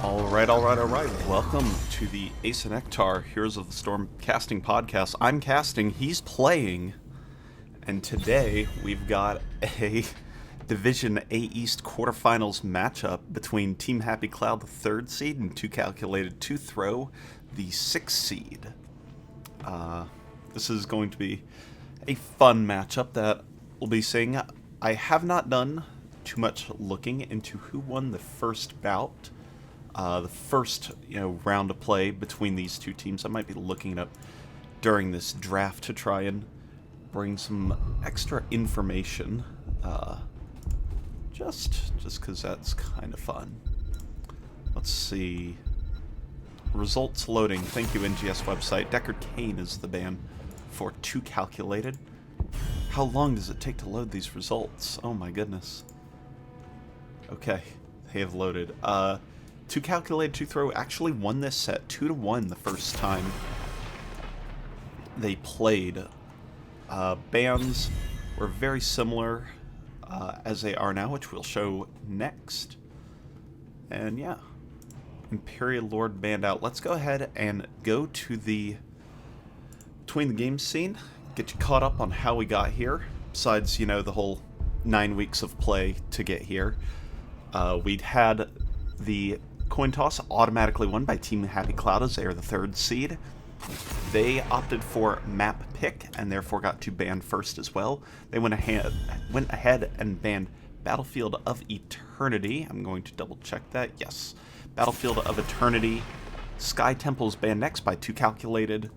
Alright. Welcome to the Ace and Ektar Heroes of the Storm casting podcast. I'm casting, he's playing, and today we've got a Division A East quarterfinals matchup between Team Happy Cloud, the 3rd seed, and 2Calculated2Throw, the 6th seed. This is going to be a fun matchup that we'll be seeing. I have not done too much looking into who won the first bout. The first, round of play between these two teams. I might be looking it up during this draft to try and bring some extra information, just because that's kind of fun. Let's see. Results loading. Thank you, NGS website. Deckard Kane is the ban for 2Calculated. How long does it take to load these results? Oh my goodness. Okay, they have loaded. 2Calculated2Throw actually won this set 2-1 the first time they played. Bans were very similar as they are now, which we'll show next. And yeah, Imperial Lord banned out. Let's go ahead and go to the Between the Games scene, get you caught up on how we got here, besides, the whole 9 weeks of play to get here. We'd had the coin toss automatically won by Team Happy Cloud as they are the 3rd seed. They opted for map pick and therefore got to ban first as well. They went ahead and banned Battlefield of Eternity. I'm going to double check that. Yes. Battlefield of Eternity. Sky Temple's banned next by 2Calculated.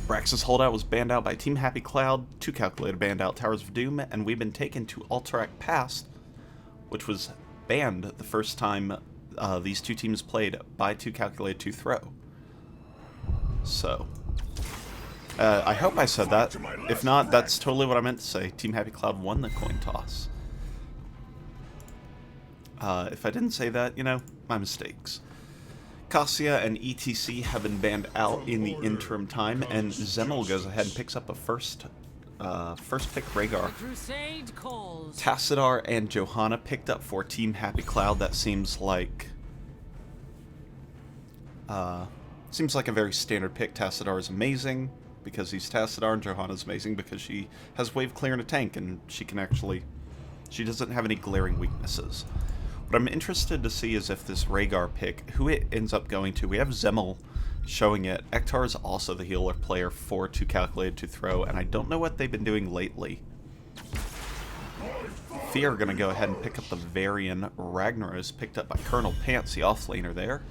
Brax's Holdout was banned out by Team Happy Cloud. 2Calculated banned out Towers of Doom, and we've been taken to Alterac Pass, which was banned the first time these two teams played by 2Calculated2Throw. So, I hope I said that. If not, that's totally what I meant to say. Team Happy Cloud won the coin toss. If I didn't say that, my mistakes. Cassia and ETC have been banned out in the interim time, and Zemel goes ahead and picks up a first pick Rhaegar. Tassadar and Johanna picked up for Team Happy Cloud. That seems like a very standard pick. Tassadar is amazing because he's Tassadar, and Johanna is amazing because she has wave clear and a tank, and she doesn't have any glaring weaknesses. What I'm interested to see is if this Rhaegar pick, who it ends up going to. We have Zemel showing it. Ektar is also the healer player for 2Calculated2Throw, and I don't know what they've been doing lately. Fear are going to go ahead and pick up the Varian. Ragnaros picked up by Colonel Pants, the offlaner there.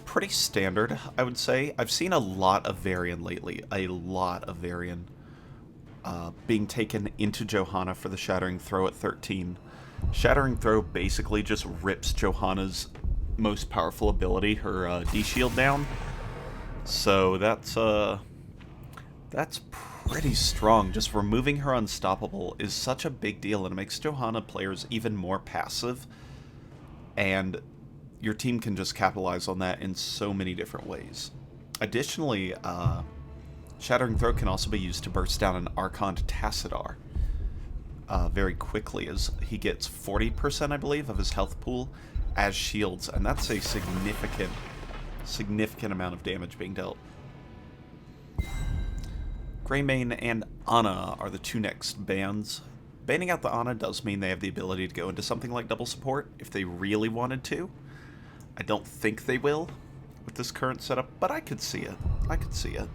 Pretty standard, I would say. I've seen a lot of Varian lately. A lot of Varian being taken into Johanna for the Shattering Throw at 13. Shattering Throw basically just rips Johanna's most powerful ability, her D-shield down. So that's pretty strong. Just removing her unstoppable is such a big deal, and it makes Johanna players even more passive. And your team can just capitalize on that in so many different ways. Additionally, Shattering Throw can also be used to burst down an Archon to Tassadar very quickly, as he gets 40%, I believe, of his health pool as shields, and that's a significant amount of damage being dealt. Greymane and Ana are the two next bans. Banning out the Ana does mean they have the ability to go into something like double support if they really wanted to. I don't think they will with this current setup, but I could see it.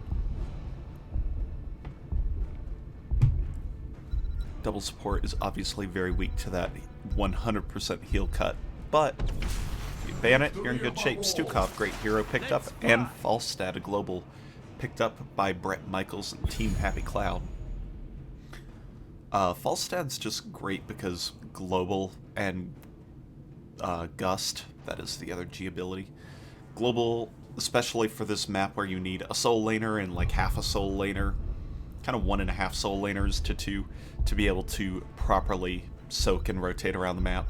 Double support is obviously very weak to that 100% heal cut, but if you ban it, you're in good shape. Stukov, great hero, picked up, and Falstad, a global, picked up by Brett Michaels and Team Happy Cloud. Falstad's just great because global and Gust, that is the other G ability. Global, especially for this map where you need a soul laner and like half a soul laner, kind of 1.5 soul laners to 2 to be able to properly soak and rotate around the map.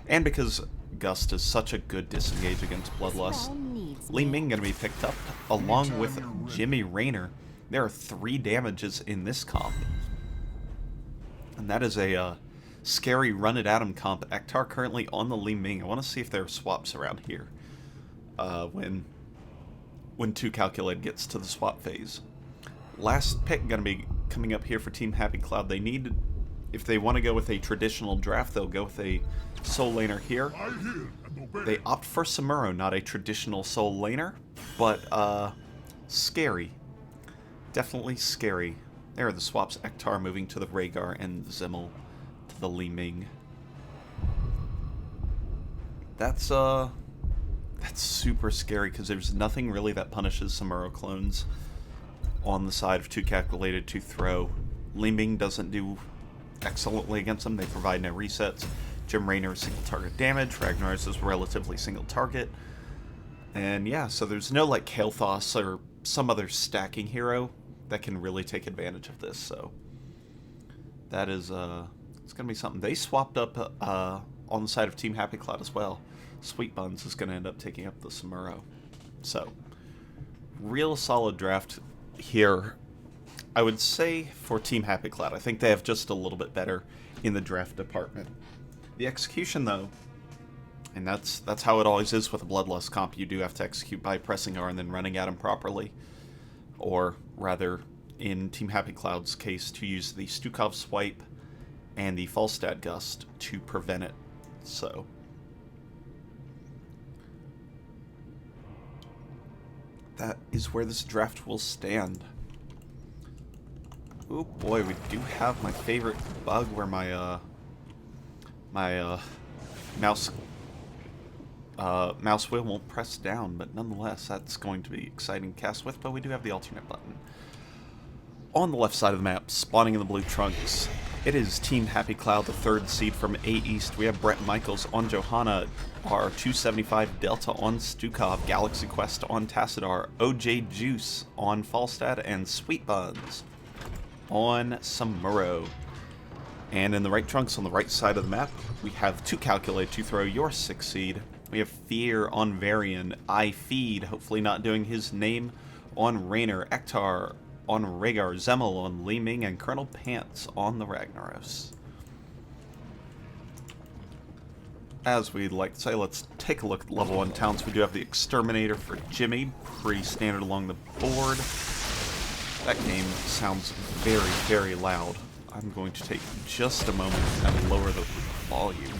And because Gust is such a good disengage against Bloodlust. Li Ming going to be picked up along with Jimmy Raynor. There are 3 damages in this comp. And that is a scary run it at him comp. Ektar currently on the Li Ming. I want to see if there are swaps around here when 2Calculated gets to the swap phase. Last pick going to be coming up here for Team Happy Cloud. They need, if they want to go with a traditional draft, they'll go with a soul laner here. They opt for Samuro, not a traditional soul laner, but scary. Definitely scary. There are the swaps. Ektar moving to the Rhaegar and Zimmel to the Li Ming. That's super scary because there's nothing really that punishes Samuro clones on the side of 2Calculated2Throw. Li Ming doesn't do excellently against them. They provide no resets. Jim Raynor is single target damage. Ragnar's is relatively single target. And yeah, so there's no like Kael'thas or some other stacking hero that can really take advantage of this. So that is it's gonna be something. They swapped up on the side of Team Happy Cloud as well. Sweet Buns is gonna end up taking up the Samuro. So real solid draft here, I would say, for Team Happy Cloud. I think they have just a little bit better in the draft department. The execution, though, and that's how it always is with a Bloodlust comp. You do have to execute by pressing R and then running at him properly. Or, rather, in Team Happy Cloud's case, to use the Stukov Swipe and the Falstad Gust to prevent it. So that is where this draft will stand. Oh boy, we do have my favorite bug where my mouse wheel won't press down, but nonetheless, that's going to be exciting to cast with. But we do have the alternate button. On the left side of the map, spawning in the blue trunks, it is Team Happy Cloud, the third seed from A East. We have Brett Michaels on Johanna, our 275 Delta on Stukov, Galaxy Quest on Tassadar, OJ Juice on Falstad, and Sweet Buns on Samuro. And in the right trunks on the right side of the map, we have 2Calculated2Throw, your 6th seed. We have Fear on Varian, I Feed, hopefully not doing his name, on Raynor, Ektar on Rhaegar, Zimmel on Li Ming, and Colonel Pants on the Ragnaros. As we'd like to say, let's take a look at level 1 talents. We do have the Exterminator for Jimmy, pretty standard along the board. That game sounds very, very loud. I'm going to take just a moment and lower the volume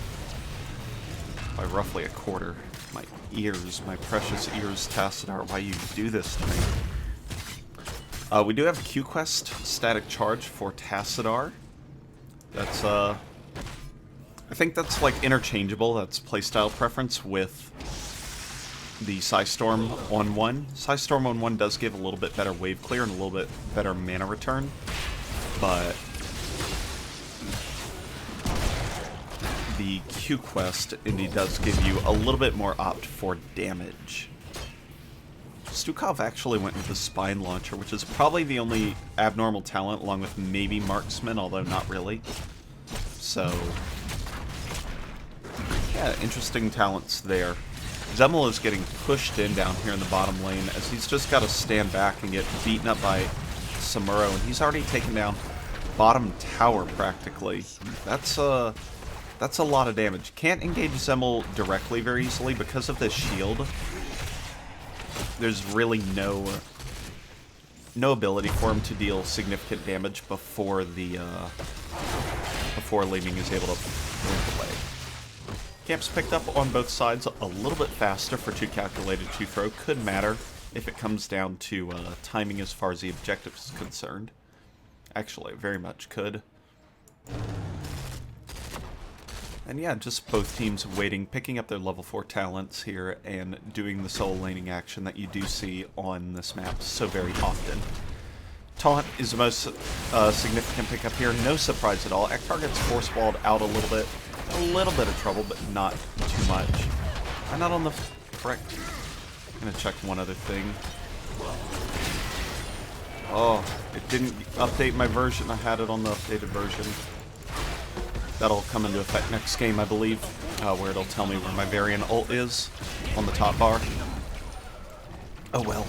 by roughly a quarter. My ears, my precious ears, Tassadar, why you do this to me? We do have Q Quest Static Charge for Tassadar. That's I think that's like interchangeable. That's playstyle preference with the Psystorm on 1. Psystorm on 1 does give a little bit better wave clear and a little bit better mana return, but the Q Quest indeed does give you a little bit more opt for damage. Stukov actually went with the Spine Launcher, which is probably the only abnormal talent, along with maybe Marksman, although not really. So yeah, interesting talents there. Zimmel is getting pushed in down here in the bottom lane, as he's just got to stand back and get beaten up by Samuro, and he's already taken down bottom tower practically. That's a lot of damage. Can't engage Zimmel directly very easily because of this shield. There's really no ability for him to deal significant damage before the before Li Ming is able to move away. Camps picked up on both sides a little bit faster for 2Calculated2Throw. Could matter if it comes down to timing as far as the objective is concerned. Actually, it very much could. And yeah, just both teams waiting, picking up their level 4 talents here, and doing the soul laning action that you do see on this map so very often. Taunt is the most significant pickup here, no surprise at all. Ektar gets force-walled out a little bit of trouble, but not too much. I'm not on the correct... I'm gonna check one other thing. Oh, it didn't update my version. I had it on the updated version. That'll come into effect next game, I believe, where it'll tell me where my Varian ult is on the top bar. Oh well.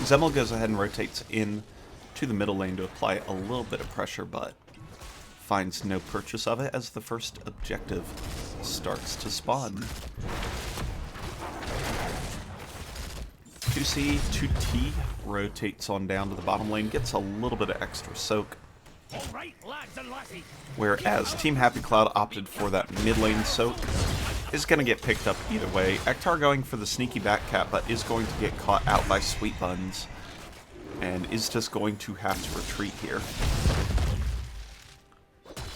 Zimmel goes ahead and rotates in to the middle lane to apply a little bit of pressure, but finds no purchase of it as the first objective starts to spawn. 2C, 2T rotates on down to the bottom lane, gets a little bit of extra soak. Whereas Team Happy Cloud opted for that mid lane soak, is going to get picked up either way. Ektar going for the sneaky back cap, but is going to get caught out by Sweet Buns, and is just going to have to retreat here.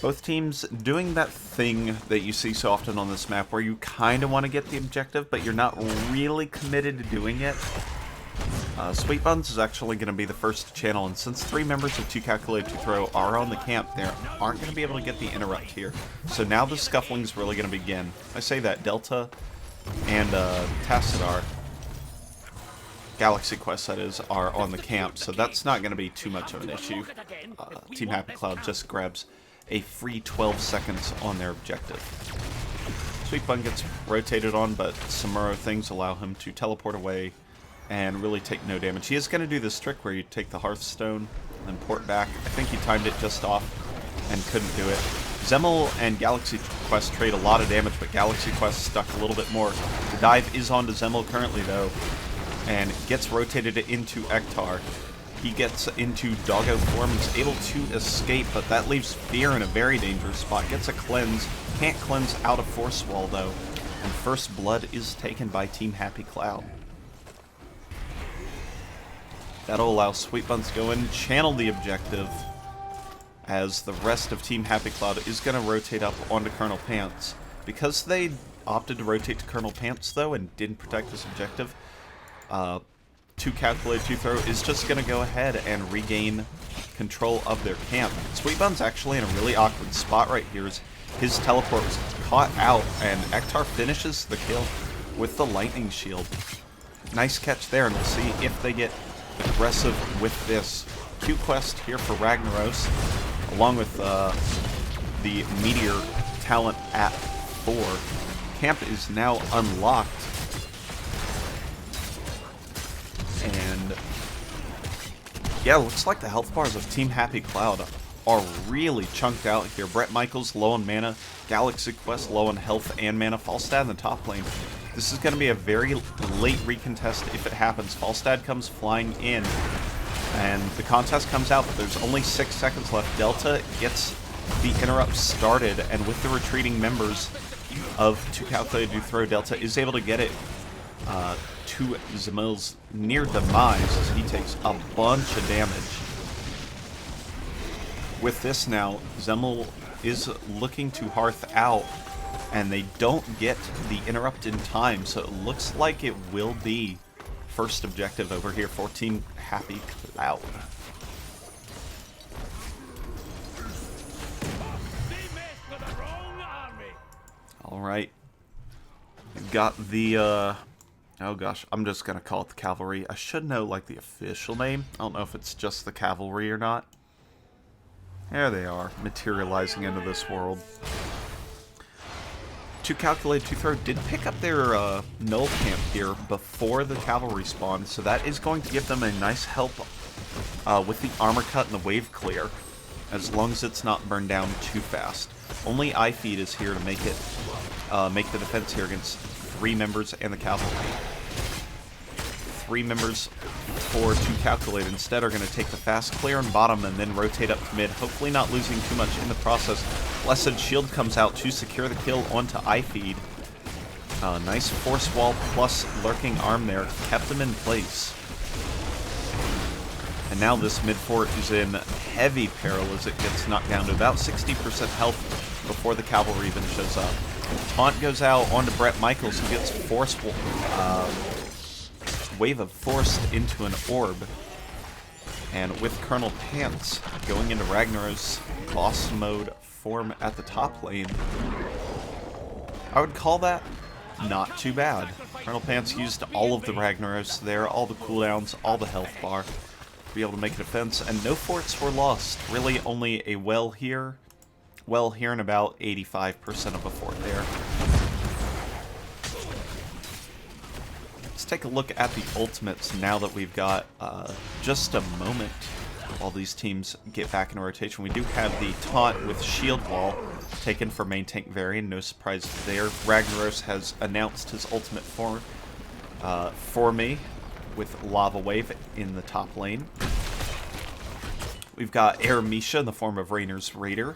Both teams doing that thing that you see so often on this map where you kind of want to get the objective, but you're not really committed to doing it. Sweet Buns is actually going to be the first channel, and since 3 members of 2Calculated2Throw are on the camp, they aren't going to be able to get the interrupt here. So now the scuffling's really going to begin. I say that Delta and Tassadar, Galaxy Quest that is, are on the camp, so that's not going to be too much of an issue. Team Happy Cloud just grabs a free 12 seconds on their objective. Sweet Bun gets rotated on, but Samuro things allow him to teleport away and really take no damage. He is going to do this trick where you take the Hearthstone and port back. I think he timed it just off and couldn't do it. Zemel and Galaxy Quest trade a lot of damage, but Galaxy Quest stuck a little bit more. The dive is onto Zemel currently, though, and gets rotated into Ektar. He gets into doggo form, is able to escape, but that leaves Fear in a very dangerous spot. Gets a cleanse, can't cleanse out of Force Wall, though, and first blood is taken by Team Happy Cloud. That'll allow Sweet Buns to go in, channel the objective, as the rest of Team Happy Cloud is going to rotate up onto Colonel Pants. Because they opted to rotate to Colonel Pants, though, and didn't protect this objective, 2Calculated2Throw is just going to go ahead and regain control of their camp. Sweet Bun's actually in a really awkward spot right here, as his teleport was caught out, and Ektar finishes the kill with the Lightning Shield. Nice catch there, and we'll see if they get aggressive with this. Q quest here for Ragnaros, along with the Meteor talent at 4. Camp is now unlocked, and yeah, looks like the health bars of Team Happy Cloud are really chunked out here. Brett Michaels low on mana, Galaxy Quest low on health and mana, Falstad in the top lane. This is going to be a very late recontest if it happens. Falstad comes flying in, and the contest comes out, but there's only 6 seconds left. Delta gets the interrupt started, and with the retreating members of 2Calculated2Throw, Delta is able to get it to Zemel's near demise as he takes a bunch of damage. With this now, Zemel is looking to Hearth out, and they don't get the interrupt in time, so it looks like it will be first objective over here for Team Happy Cloud. Alright. We've got the, oh gosh, I'm just gonna call it the Cavalry. I should know, like, the official name. I don't know if it's just the Cavalry or not. There they are, materializing into this world. 2Calculated2Throw did pick up their null camp here before the cavalry spawned, so that is going to give them a nice help with the armor cut and the wave clear, as long as it's not burned down too fast. Only iFeed is here to make it make the defense here against 3 members and the cavalry. 3 members for 2Calculate instead are going to take the fast clear on bottom and then rotate up to mid, hopefully not losing too much in the process. Blessed Shield comes out to secure the kill onto iFeed. Nice Force Wall plus Lurking Arm there kept them in place. And now this mid fort is in heavy peril as it gets knocked down to about 60% health before the cavalry even shows up. Taunt goes out onto Brett Michaels, who gets Wave of Force into an orb. And with Colonel Pants going into Ragnaros boss mode form at the top lane, I would call that not too bad. Colonel Pants used all of the Ragnaros there, all the cooldowns, all the health bar, to be able to make a defense, and no forts were lost. Really only a well here and about 85% of a fort there. Let's take a look at the ultimates now that we've got just a moment while these teams get back in rotation. We do have the taunt with Shield Wall taken for main tank Varian. No surprise there. Ragnaros has announced his ultimate form for me with Lava Wave in the top lane. We've got Air Misha in the form of Rainer's Raider.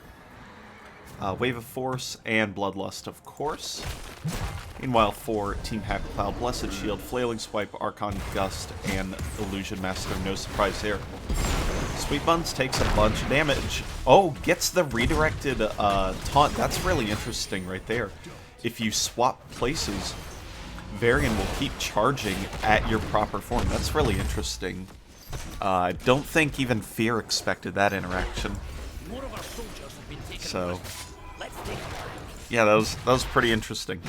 Wave of Force and Bloodlust, of course. Meanwhile, for Team Happy Cloud, Blessed Shield, Flailing Swipe, Archon Gust, and Illusion Master. No surprise there. Sweet Buns takes a bunch of damage. Oh, gets the redirected taunt. That's really interesting right there. If you swap places, Varian will keep charging at your proper form. That's really interesting. I don't think even Fear expected that interaction. So, yeah, that was pretty interesting.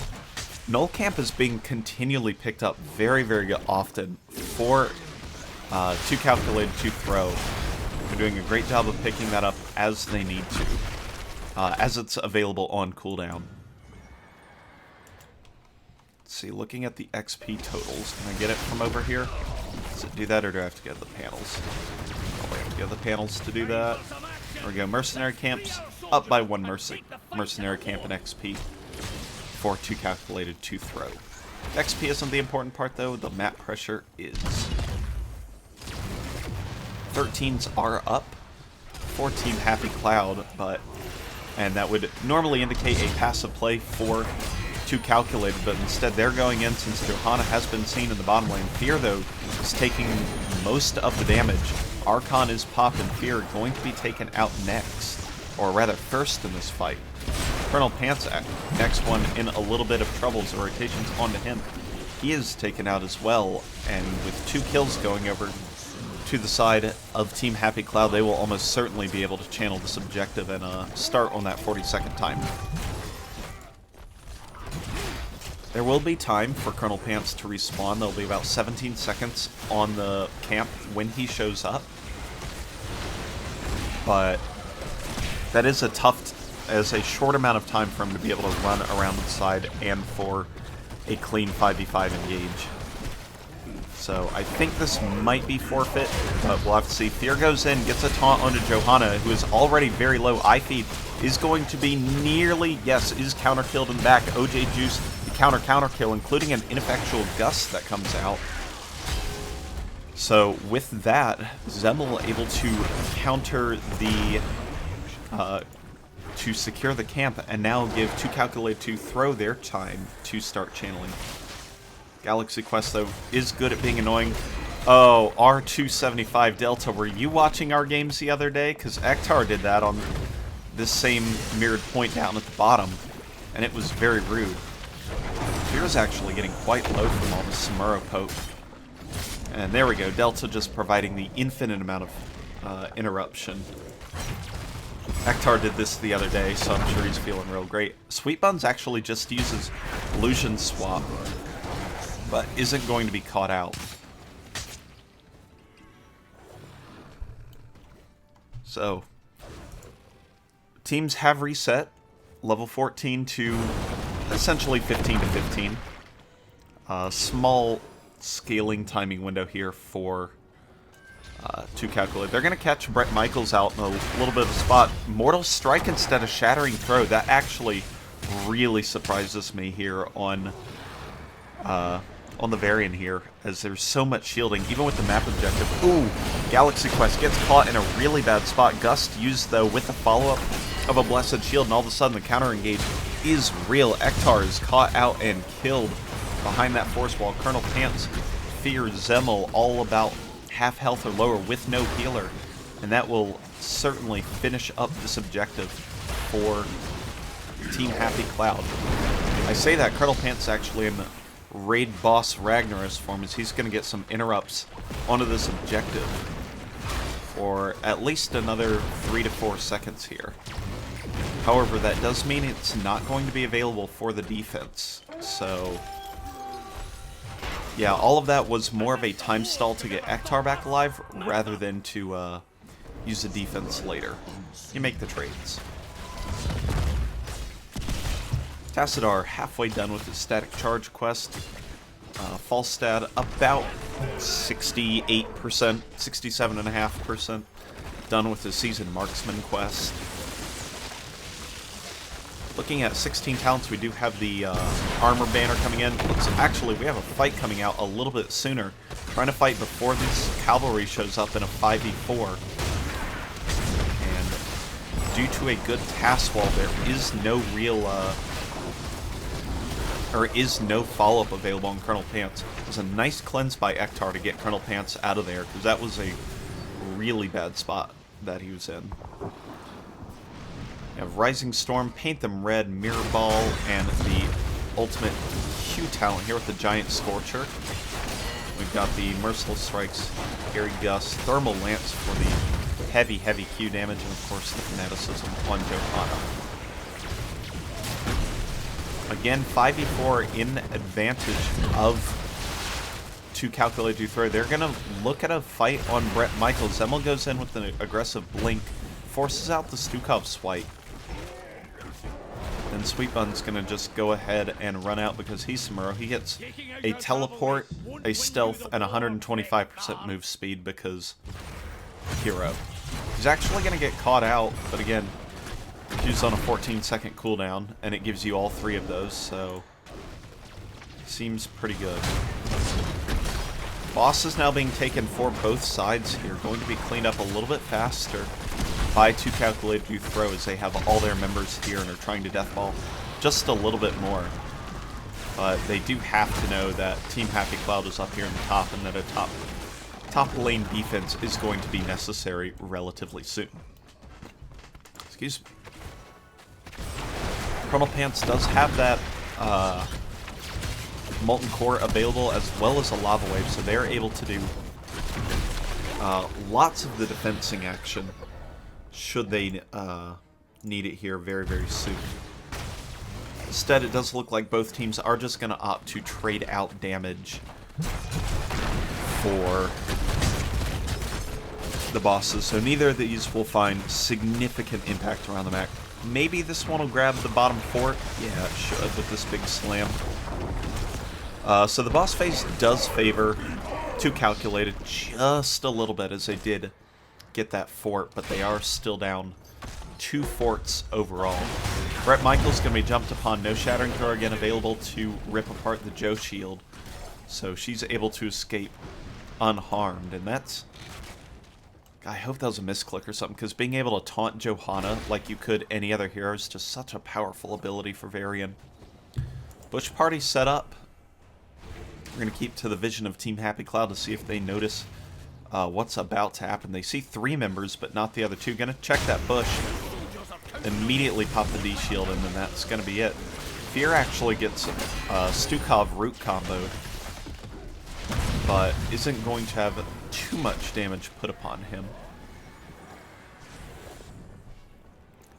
Null Camp is being continually picked up very, very often for 2Calculated2Throw. They're doing a great job of picking that up as they need to, as it's available on cooldown. Let's see, looking at the XP totals, can I get it from over here? Does it do that, or do I have to get the panels? Oh, I have to get the panels to do that. There we go, Mercenary Camps, up by 1 Mercenary Camp in XP for 2Calculated2Throw. XP isn't the important part, though. The map pressure is. 13s are up for Team Happy Cloud, and that would normally indicate a passive play for 2Calculated, but instead they're going in since Johanna has been seen in the bottom lane. Fear, though, is taking most of the damage. Archon is popped, and Fear going to be taken out next, or rather first in this fight. Colonel Pants, next one in a little bit of trouble, so rotation's onto him. He is taken out as well, and with 2 kills going over to the side of Team Happy Cloud, they will almost certainly be able to channel this objective and start on that 40-second timer. There will be time for Colonel Pants to respawn. There'll be about 17 seconds on the camp when he shows up. But that is a short amount of time for him to be able to run around the side and for a clean 5v5 engage. So I think this might be forfeit, but we'll have to see. Fear goes in, gets a taunt onto Johanna, who is already very low. iFeed is going to be nearly, yes, is counter-killed in the back. OJ Juice, the counter kill, including an ineffectual gust that comes out. So with that, Zemel able to counter the, to secure the camp, and now give 2Calculated2Throw their time to start channeling. Galaxy Quest, though, is good at being annoying. Oh, R275 Delta, were you watching our games the other day? Because Ektar did that on this same mirrored point down at the bottom, and it was very rude. Fear's actually getting quite low from all the Samuro poke. And there we go, Delta just providing the infinite amount of interruption. Ektar did this the other day, so I'm sure he's feeling real great. Sweet Buns actually just uses Illusion Swap, but isn't going to be caught out. So, teams have reset level 14 to essentially 15 to 15. Small scaling timing window here for 2Calculated. They're going to catch Brett Michaels out in a little bit of a spot. Mortal Strike instead of Shattering Throw. That actually really surprises me here on the Varian here, as there's so much shielding, even with the map objective. Ooh, Galaxy Quest gets caught in a really bad spot. Gust used, though, with the follow-up of a Blessed Shield, and all of a sudden the counter-engage is real. Ektar is caught out and killed behind that force wall. Colonel Pants, Fear, Zemel, all about half health or lower with no healer, and that will certainly finish up this objective for Team Happy Cloud. I say that Colonel Pants actually in Raid Boss Ragnaros form, as he's going to get some interrupts onto this objective for at least another 3 to 4 seconds here. However, that does mean it's not going to be available for the defense. So, yeah, all of that was more of a time stall to get Ektar back alive rather than to use the defense later. You make the trades. Tassadar halfway done with his static charge quest. False stat about 68%, 67.5%. done with the Season Marksman quest. Looking at 16 talents, we do have the armor banner coming in. Actually, we have a fight coming out a little bit sooner. Trying to fight before this cavalry shows up in a 5v4. And due to a good task wall, there is no real, no follow-up available on Colonel Pants. It was a nice cleanse by Ektar to get Colonel Pants out of there, because that was a really bad spot that he was in. We have Rising Storm, Paint Them Red, Mirror Ball, and the ultimate Q talent here with the Giant Scorcher. We've got the Merciless Strikes, Airy Gust, Thermal Lance for the heavy Q damage, and of course the Fanaticism on Johanna. Again, 5v4 in advantage of 2Calculated2Throw. They're going to look at a fight on Brett Michaels. Zemel goes in with an aggressive blink, forces out the Stukov swipe. And Sweet Bun's going to just go ahead and run out because he's Samuro. He gets a teleport, a stealth, and 125% move speed because hero. He's actually going to get caught out, but again, he's on a 14-second cooldown, and it gives you all three of those, so seems pretty good. Boss is now being taken for both sides here, going to be cleaned up a little bit faster by 2Calculated2Throw as they have all their members here and are trying to deathball just a little bit more. But they do have to know that Team Happy Cloud is up here in the top and that a top lane defense is going to be necessary relatively soon. Excuse me. Colonel Pants does have that Molten Core available as well as a Lava Wave, so they're able to do lots of the defensing action should they need it here very soon. Instead, it does look like both teams are just going to opt to trade out damage for the bosses, so neither of these will find significant impact around the map. Maybe this one will grab the bottom fort. Yeah, it should with this big slam. So the boss phase does favor 2Calculated just a little bit as they did get that fort, but they are still down 2 forts overall. Brett Michaels going to be jumped upon. No Shattering Throw again available to rip apart the Joe shield, so she's able to escape unharmed, and that's... I hope that was a misclick or something, because being able to taunt Johanna like you could any other hero is just such a powerful ability for Varian. Bush Party set up. We're going to keep to the vision of Team Happy Cloud to see if they notice what's about to happen. They see 3 members, but not the other 2. Going to check that bush. Immediately pop the D shield, and then that's going to be it. Fear actually gets Stukov root comboed, but isn't going to have too much damage put upon him.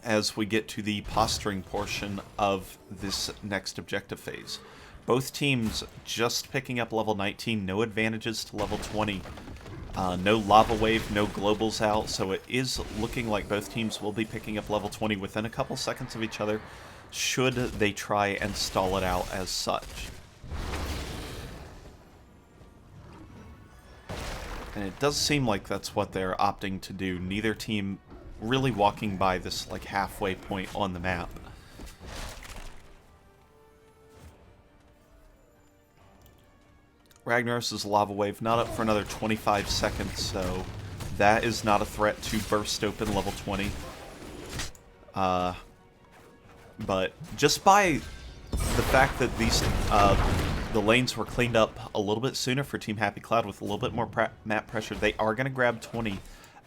As we get to the posturing portion of this next objective phase. Both teams just picking up level 19, no advantages to level 20. No Lava Wave, no Globals out, so it is looking like both teams will be picking up level 20 within a couple seconds of each other, should they try and stall it out as such. And it does seem like that's what they're opting to do. Neither team really walking by this like halfway point on the map. Ragnaros' Lava Wave not up for another 25 seconds, so that is not a threat to burst open level 20. But just by the fact that these the lanes were cleaned up a little bit sooner for Team Happy Cloud with a little bit more map pressure, they are going to grab 20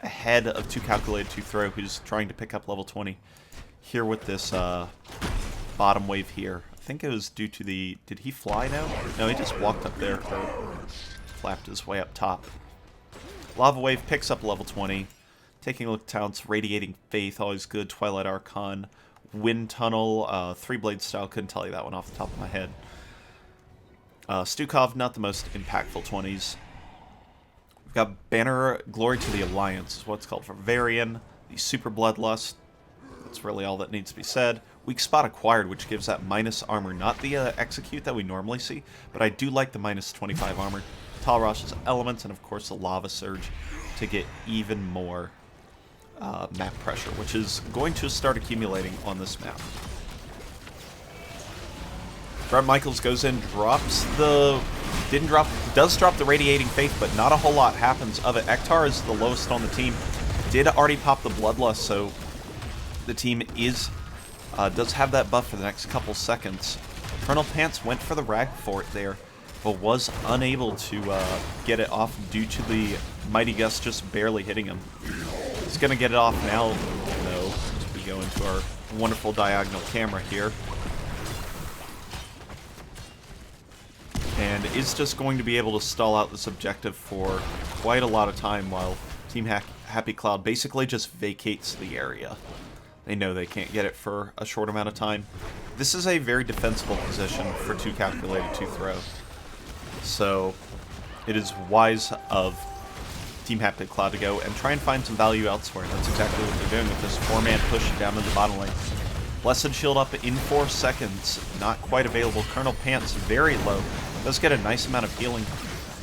ahead of 2Calculated2Throw, who's trying to pick up level 20 here with this bottom wave here. I think it was due to the... Did he fly now? No, he just walked up there, flapped his way up top. Lava Wave picks up level 20. Taking a look at talents, Radiating Faith, always good. Twilight Archon, Wind Tunnel, 3 Blade Style, couldn't tell you that one off the top of my head. Stukov, not the most impactful 20s. We've got Banner Glory to the Alliance, is what it's called for Varian. The Super Bloodlust, that's really all that needs to be said. Weak Spot acquired, which gives that minus armor, not the execute that we normally see, but I do like the minus 25 armor. Talrosh's Elements, and of course the Lava Surge to get even more map pressure, which is going to start accumulating on this map. Brett Michaels goes in, does drop the Radiating Faith, but not a whole lot happens of it. Ektar is the lowest on the team. Did already pop the Bloodlust, so the team does have that buff for the next couple seconds. Colonel Pants went for the Rag Fort there, but was unable to get it off due to the Mighty Gust just barely hitting him. He's going to get it off now, though, as we go into our wonderful diagonal camera here. And is just going to be able to stall out this objective for quite a lot of time while Team Happy Cloud basically just vacates the area. They know they can't get it for a short amount of time. This is a very defensible position for 2Calculated2Throw. So it is wise of Team Happy Cloud to go and try and find some value elsewhere. And that's exactly what they're doing with this 4-man push down to the bottom lane. Blessed Shield up in 4 seconds. Not quite available. Colonel Pants very low. Does get a nice amount of healing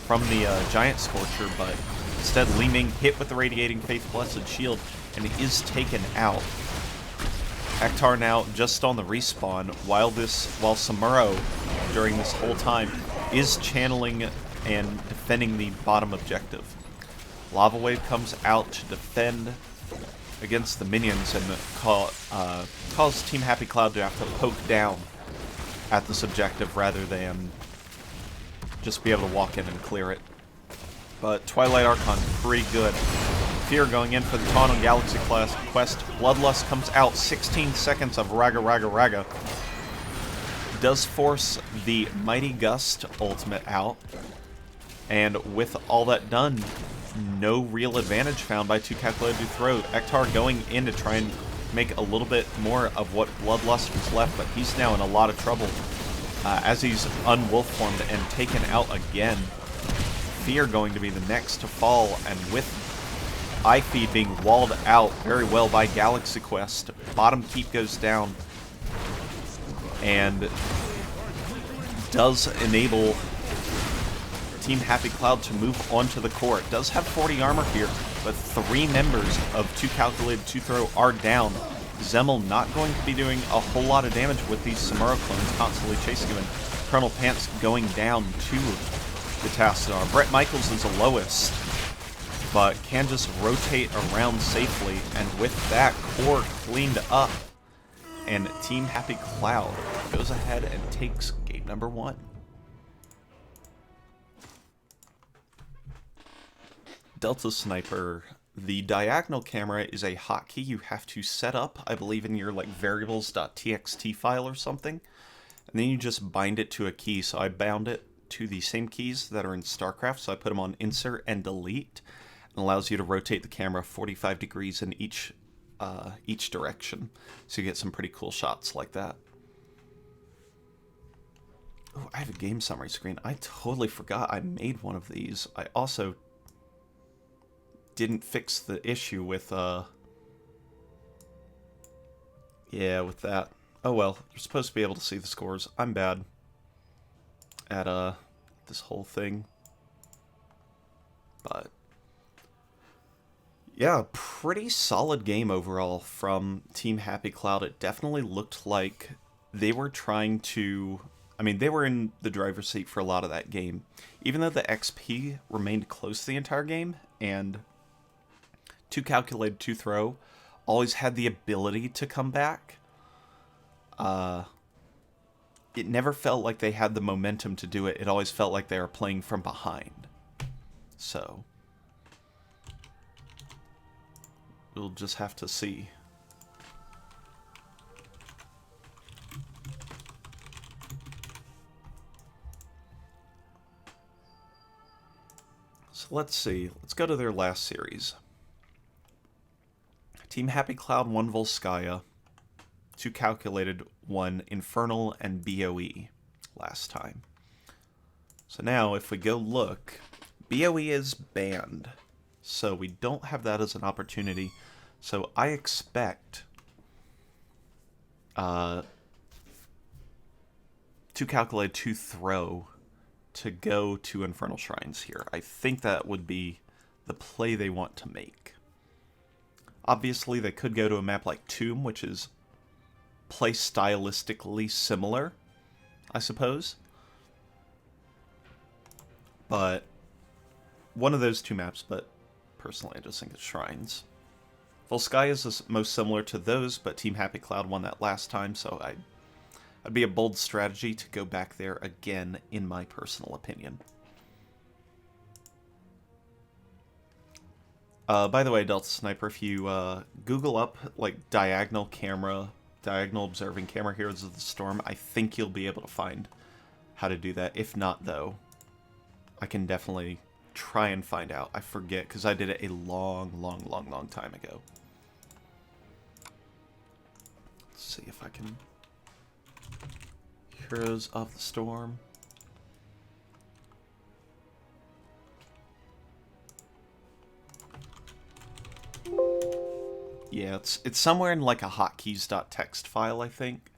from the Giant Scorcher, but instead Li Ming hit with the Radiating Faith Blessed Shield and is taken out. Ektar now just on the respawn, while Samuro, during this whole time, is channeling and defending the bottom objective. Lava Wave comes out to defend against the minions and cause Team Happy Cloud to have to poke down at this objective rather than just be able to walk in and clear it. But Twilight Archon, pretty good. Fear going in for the taunt on Galaxy Quest. Bloodlust comes out, 16 seconds of Raga Raga Raga. Does force the Mighty Gust ultimate out. And with all that done, no real advantage found by 2Calculated2Throw. Ektar going in to try and make a little bit more of what Bloodlust was left, but he's now in a lot of trouble as he's unwolf-formed and taken out again. Fear going to be the next to fall, and with iFeed being walled out very well by Galaxy Quest, bottom keep goes down and does enable Team Happy Cloud to move onto the core. It does have 40 armor here, but 3 members of 2Calculated2Throw are down. Zemel not going to be doing a whole lot of damage with these Samuro clones constantly chasing him, and Colonel Pants going down to the Tassadar. Brett Michaels is the lowest, but can just rotate around safely, and with that, core cleaned up, and Team Happy Cloud goes ahead and takes game number 1. Delta Sniper. The diagonal camera is a hotkey you have to set up, I believe, in your like variables.txt file or something, and then you just bind it to a key. So I bound it to the same keys that are in StarCraft, so I put them on insert and delete, and allows you to rotate the camera 45 degrees in each direction, so you get some pretty cool shots like that. Oh, I have a game summary screen. I totally forgot I made one of these. I also didn't fix the issue with with that. Oh well, you're supposed to be able to see the scores. I'm bad at this whole thing. But yeah, pretty solid game overall from Team Happy Cloud. It definitely looked like they were trying to, I mean, they were in the driver's seat for a lot of that game. Even though the XP remained close the entire game, and 2Calculated2Throw always had the ability to come back, it never felt like they had the momentum to do it. It always felt like they were playing from behind. So we'll just have to see. So let's see. Let's go to their last series. Team Happy Cloud won Volskaya. 2Calculated won Infernal and BOE last time. So now, if we go look, BOE is banned. So we don't have that as an opportunity. So I expect 2Calculated2Throw to go to Infernal Shrines here. I think that would be the play they want to make. Obviously, they could go to a map like Tomb, which is play stylistically similar, I suppose. But one of those two maps, but personally I just think it's Shrines. Full Sky is the most similar to those, but Team Happy Cloud won that last time, so I'd be a bold strategy to go back there again, in my personal opinion. By the way, Delta Sniper, if you Google up like diagonal observing camera Heroes of the Storm, I think you'll be able to find how to do that. If not, though, I can definitely try and find out. I forget, because I did it a long time ago. Let's see if I can... Heroes of the Storm. Yeah, it's somewhere in like a hotkeys.txt file, I think.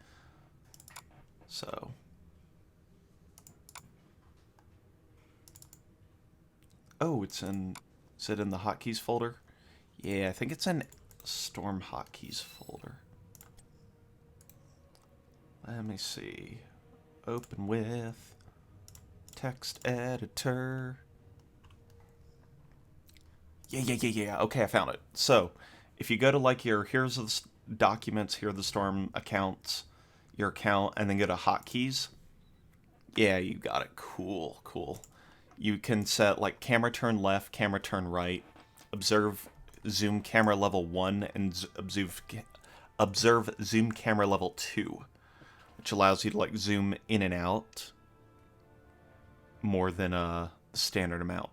So... Oh, it's in... Is it in the hotkeys folder? Yeah, I think it's in Storm hotkeys folder. Let me see. Open with... Text editor... Yeah. Okay, I found it. So, if you go to like your Heroes of the Documents, Hero of the Storm accounts, your account, and then go to hotkeys. Yeah, you got it. Cool. You can set like camera turn left, camera turn right, observe zoom camera level 1, and observe zoom camera level 2, which allows you to like zoom in and out more than the standard amount.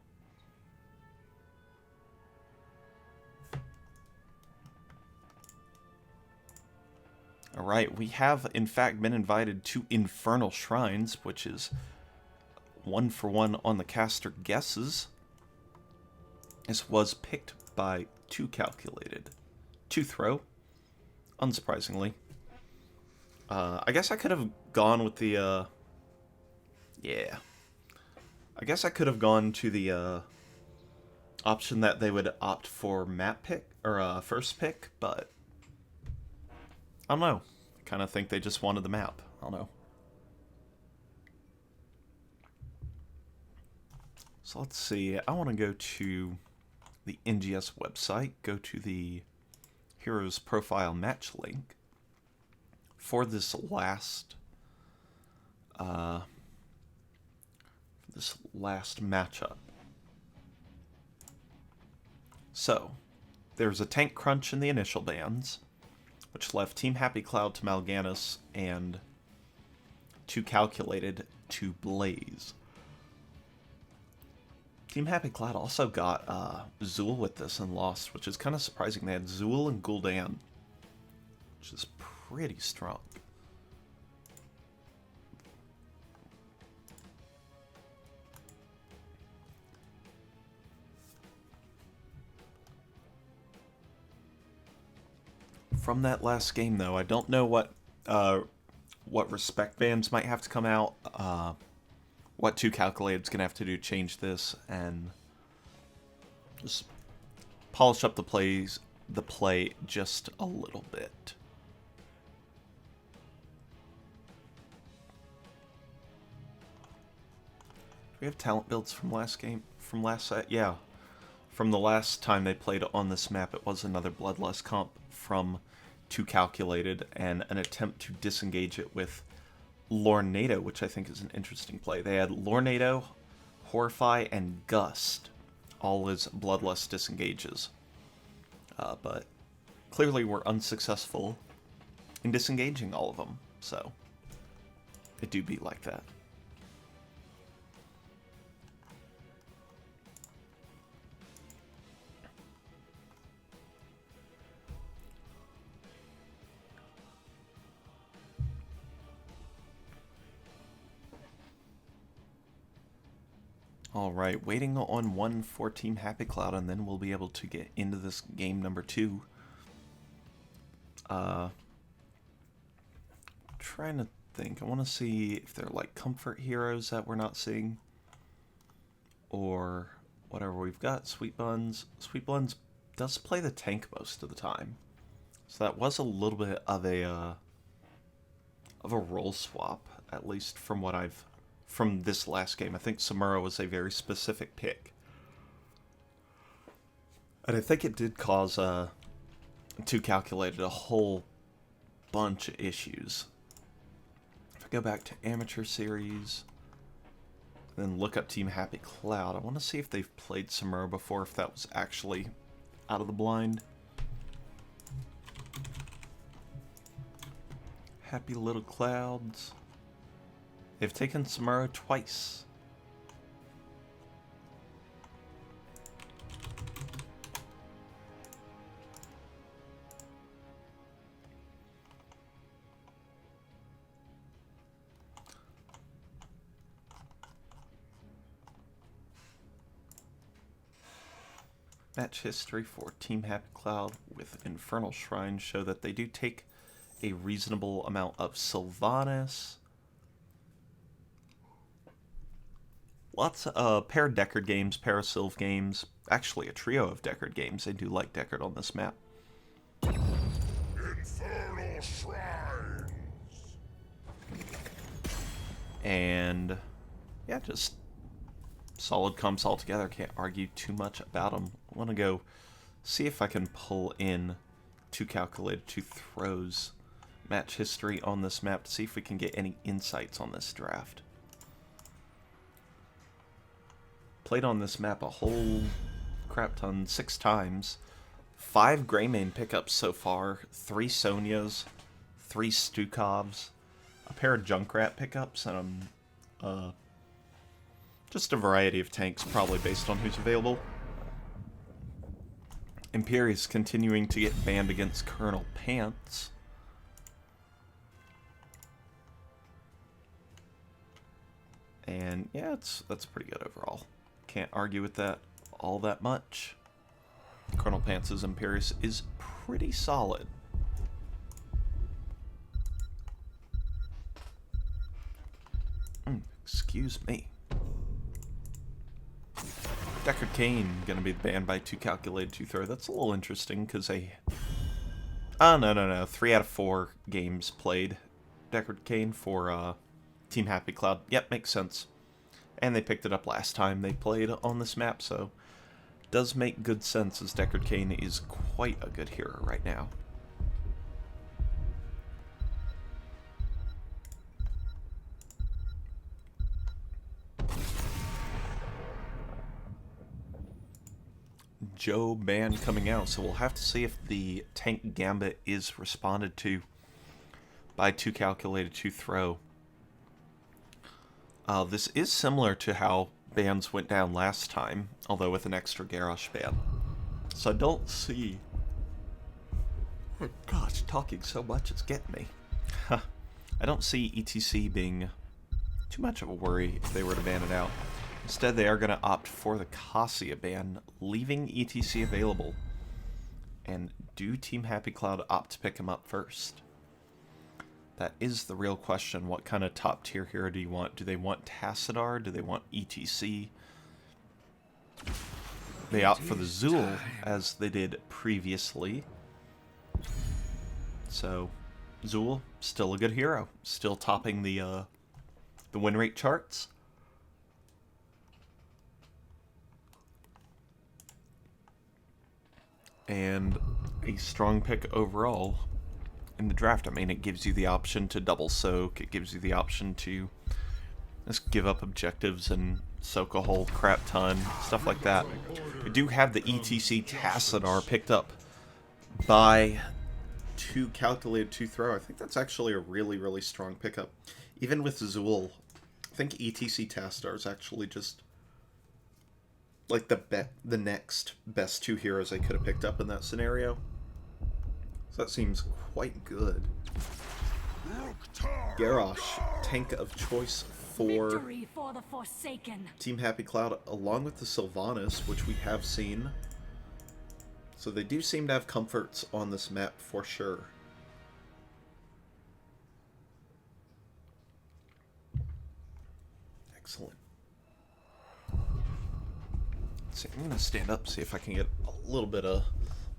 Alright, we have in fact been invited to Infernal Shrines, which is 1-for-1 on the caster guesses. This was picked by 2Calculated2Throw, unsurprisingly. I guess I could have gone with the, yeah. I guess I could have gone to the, option that they would opt for map pick, or, first pick, but... I don't know. I kind of think they just wanted the map. I don't know. So let's see. I want to go to the NGS website, go to the Heroes Profile Match link for this last matchup. So, there's a tank crunch in the initial bans, which left Team Happy Cloud to Mal'Ganis and 2Calculated to Blaze. Team Happy Cloud also got Zool with this and lost, which is kind of surprising. They had Zool and Gul'dan, which is pretty strong. From that last game, though, I don't know what respect bans might have to come out. What 2Calculated's gonna have to do to change this and just polish up the play just a little bit. Do we have talent builds from last game? From last set? Yeah. From the last time they played on this map, it was another Bloodlust comp from 2Calculated and an attempt to disengage it with Lornado, which I think is an interesting play. They had Lornado, Horrify, and Gust, all as Bloodlust disengages. But clearly were unsuccessful in disengaging all of them, so it do be like that. Alright, waiting on one for Team Happy Cloud, and then we'll be able to get into this game number 2. Trying to think. I want to see if they're like comfort heroes that we're not seeing. Or whatever we've got. Sweet Buns. Sweet Buns does play the tank most of the time. So that was a little bit of a role swap, at least from what from this last game. I think Samura was a very specific pick. And I think it did cause 2Calculated a whole bunch of issues. If I go back to Amateur Series, then look up Team Happy Cloud, I want to see if they've played Samura before, if that was actually out of the blind. Happy Little Clouds. They've taken Samura twice. Match history for Team Happy Cloud with Infernal Shrine show that they do take a reasonable amount of Sylvanas. Lots of pair of Deckard games, pair of Sylv games. Actually, a trio of Deckard games. They do like Deckard on this map. Infernal Shrines. And yeah, just solid comps all together. Can't argue too much about them. I want to go see if I can pull in 2Calculated2Throw's match history on this map to see if we can get any insights on this draft. Played on this map a whole crap ton, 6 times. 5 Greymane pickups so far, 3 Sonias, 3 Stukovs, a pair of Junkrat pickups, and just a variety of tanks, probably based on who's available. Imperius continuing to get banned against Colonel Pants. And yeah, that's pretty good overall. Can't argue with that all that much. Colonel Pants' Imperius is pretty solid. Excuse me. Deckard Cain gonna be banned by 2Calculated2Throw. That's a little interesting because they... Oh, no. 3 out of 4 games played Deckard Cain for Team Happy Cloud. Yep, makes sense. And they picked it up last time they played on this map, so does make good sense as Deckard Cain is quite a good hero right now. Joe ban coming out, so we'll have to see if the tank gambit is responded to by 2Calculated2Throw. This is similar to how bans went down last time, although with an extra Garrosh ban. So I don't see... Oh gosh, talking so much, it's getting me. I don't see ETC being too much of a worry if they were to ban it out. Instead, they are going to opt for the Cassia ban, leaving ETC available. And do Team Happy Cloud opt to pick him up first? That is the real question. What kind of top tier hero do you want? Do they want Tassadar? Do they want ETC? They opt for the Zool, as they did previously. So, Zool, still a good hero. Still topping the win rate charts. And a strong pick overall in the draft. I mean, it gives you the option to double soak. It gives you the option to just give up objectives and soak a whole crap ton, stuff like that. We do have the ETC Tassadar picked up by 2Calculated2Throw. I think that's actually a really, really strong pickup. Even with Zool, I think ETC Tassadar is actually just like the next best 2 heroes I could have picked up in that scenario. So that seems quite good. Garrosh, tank of choice for the Forsaken. Team Happy Cloud, along with the Sylvanas, which we have seen. So they do seem to have comforts on this map for sure. Excellent. See, I'm going to stand up, see if I can get a little bit of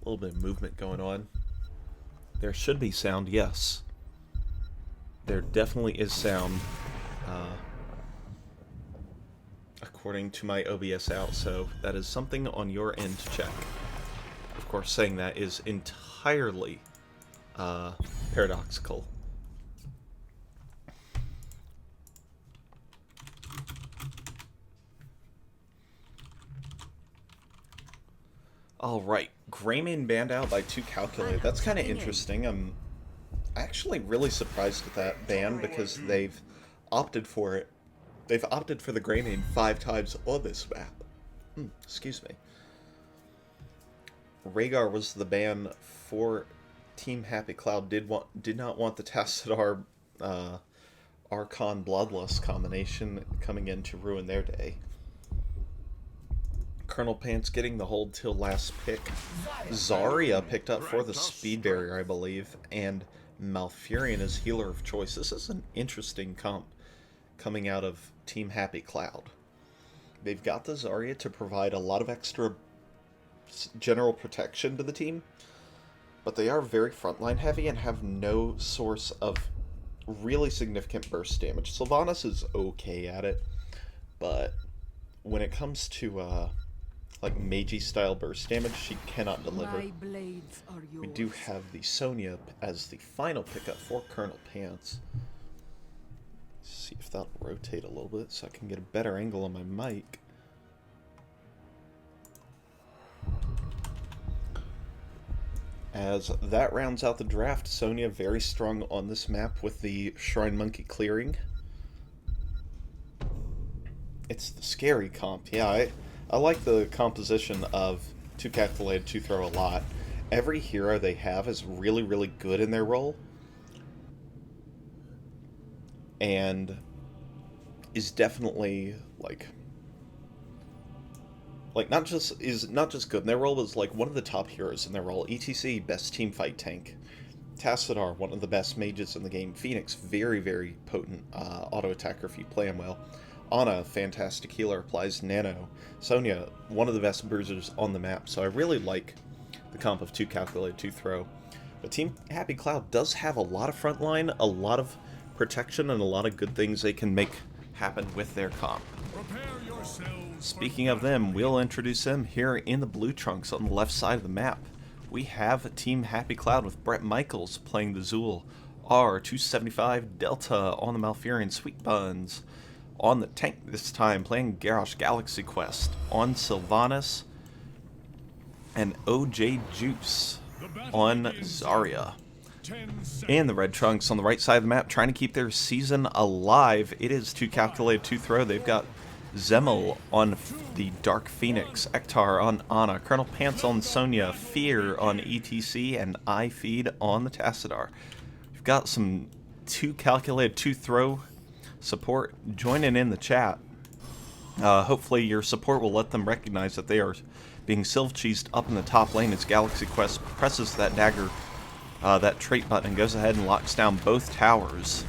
A little bit of movement going on. There should be sound, yes. There definitely is sound, according to my OBS out, so that is something on your end to check. Of course, saying that is entirely paradoxical. Alright, Greymane banned out by 2Calculated. That's kind of interesting. I'm actually really surprised at that ban because they've opted for it. They've opted for the Greymane 5 times on this map. Excuse me. Rhaegar was the ban for Team Happy Cloud. Did not want the Tassadar Archon Bloodlust combination coming in to ruin their day. Colonel Pants getting the hold till last pick. Zarya picked up for the speed barrier, I believe, and Malfurion is healer of choice. This is an interesting comp coming out of Team Happy Cloud. They've got the Zarya to provide a lot of extra general protection to the team, but they are very frontline heavy and have no source of really significant burst damage. Sylvanas is okay at it, but when it comes to like Meiji style burst damage, she cannot deliver. We do have the Sonya as the final pickup for Colonel Pants. Let's see if that'll rotate a little bit so I can get a better angle on my mic. As that rounds out the draft, Sonya very strong on this map with the Shrine Monkey clearing. It's the scary comp. Yeah, I like the composition of 2Calculated2Throw a lot. Every hero they have is really, really good in their role. And is definitely like not just good in their role, but is like one of the top heroes in their role. ETC, best teamfight tank. Tassadar, one of the best mages in the game. Phoenix, very, very potent auto attacker if you play him well. Ana, fantastic healer, applies nano. Sonya, one of the best bruisers on the map. So I really like the comp of 2Calculated2Throw. But Team Happy Cloud does have a lot of frontline, a lot of protection, and a lot of good things they can make happen with their comp. Speaking of them, we'll introduce them here in the blue trunks on the left side of the map. We have Team Happy Cloud with Brett Michaels playing the Zool, R275 Delta on the Malfurion Sweet Buns. On the tank this time, playing Garrosh Galaxy Quest on Sylvanas, and OJ Juice on Zarya. In the red trunks on the right side of the map, trying to keep their season alive, it is 2Calculated2Throw. They've got Zemel on the Dark Phoenix, Ektar on Ana, Colonel Pants on Sonya, Fear on ETC, and iFeed on the Tassadar. We've got some 2Calculated2Throw support joining in the chat. Hopefully your support will let them recognize that they are being silv-cheesed up in the top lane as Galaxy Quest presses that dagger, that trait button, and goes ahead and locks down both towers.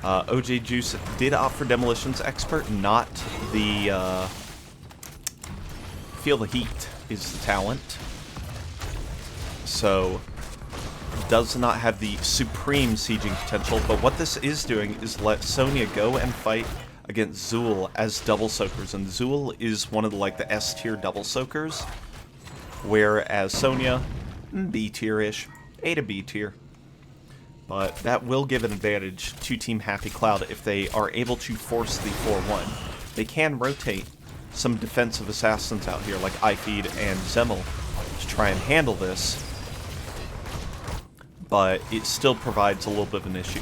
OJ Juice did opt for Demolitions Expert, not the Feel the Heat is the talent. So does not have the supreme sieging potential, but what this is doing is let Sonya go and fight against Zool as double soakers, and Zool is one of the like the S tier double soakers, whereas Sonya B tier-ish, A to B tier. But that will give an advantage to Team Happy Cloud if they are able to force the 4-1. They can rotate some defensive assassins out here like iFeed and Zemel to try and handle this, but it still provides a little bit of an issue.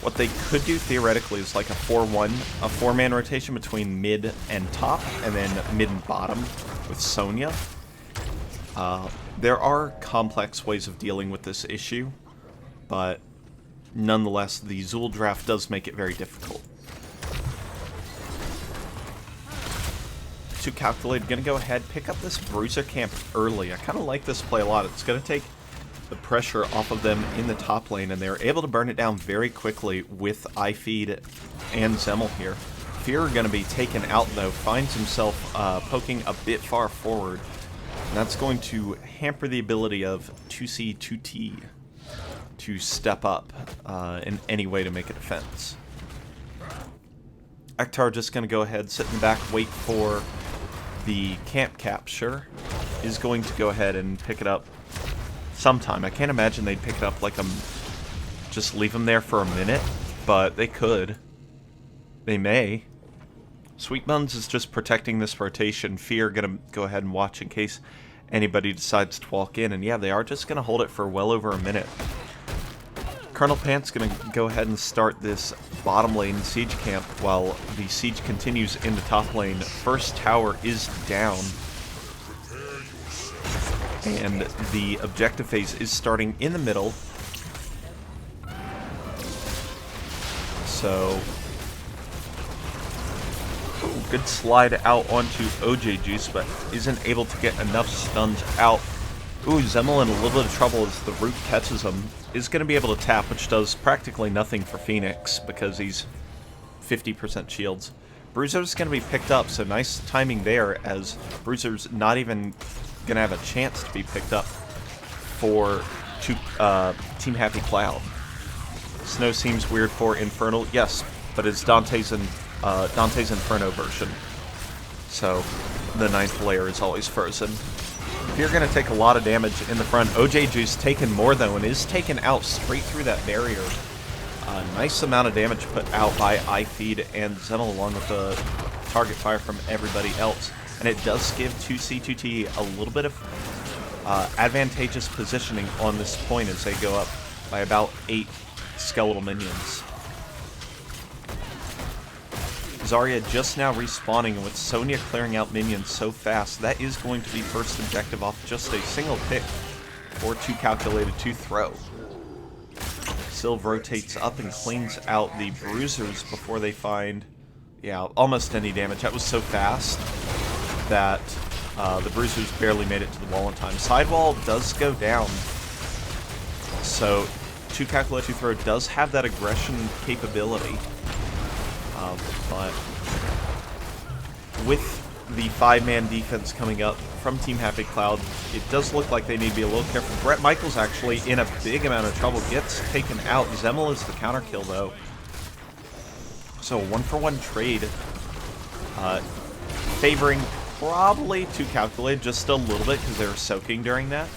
What they could do theoretically is like a 4-1, a 4-man rotation between mid and top, and then mid and bottom with Sonya. There are complex ways of dealing with this issue, but nonetheless, the Zool draft does make it very difficult. 2Calculated gonna go ahead, pick up this Bruiser camp early. I kind of like this play a lot. It's gonna take the pressure off of them in the top lane, and they're able to burn it down very quickly with iFeed and Zemel here. Fear gonna be taken out though, finds himself poking a bit far forward. And that's going to hamper the ability of 2C2T to step up in any way to make a defense. Ektar just going to go ahead, sit in the back, wait for the camp capture. Is going to go ahead and pick it up sometime. I can't imagine they'd pick it up like just leave them there for a minute, but they could. They may. Sweet Buns is just protecting this rotation. Fear gonna go ahead and watch in case anybody decides to walk in, and yeah, they are just gonna hold it for well over a minute. Colonel Pant's gonna go ahead and start this bottom lane siege camp while the siege continues in the top lane. First tower is down, and the objective phase is starting in the middle. So, good slide out onto OJ Juice, but isn't able to get enough stuns out. Ooh, Zemel in a little bit of trouble as the root catches him. Is going to be able to tap, which does practically nothing for Phoenix because he's 50% shields. Bruiser's going to be picked up, so nice timing there as Bruiser's not even going to have a chance to be picked up for Team Happy Cloud. Snow seems weird for Infernal, yes, but it's Dante's Inferno version. So the 9th layer is always frozen. You're going to take a lot of damage in the front. OJ Juice taken more though and is taken out straight through that barrier. Nice amount of damage put out by iFeed and Zenel along with the target fire from everybody else. And it does give 2C2T a little bit of advantageous positioning on this point as they go up by about 8 skeletal minions. Zarya just now respawning, and with Sonya clearing out minions so fast, that is going to be first objective off just a single pick for 2Calculated2Throw. Sylve rotates up and cleans out the bruisers before they find, yeah, almost any damage. That was so fast that the bruisers barely made it to the wall in time. Sidewall does go down, so 2Calculated2Throw does have that aggression capability. But with the 5-man defense coming up from Team Happy Cloud, it does look like they need to be a little careful. Brett Michaels actually in a big amount of trouble, gets taken out. Zemel is the counter kill though. So 1-for-1 trade, favoring probably 2Calculated just a little bit because they were soaking during that.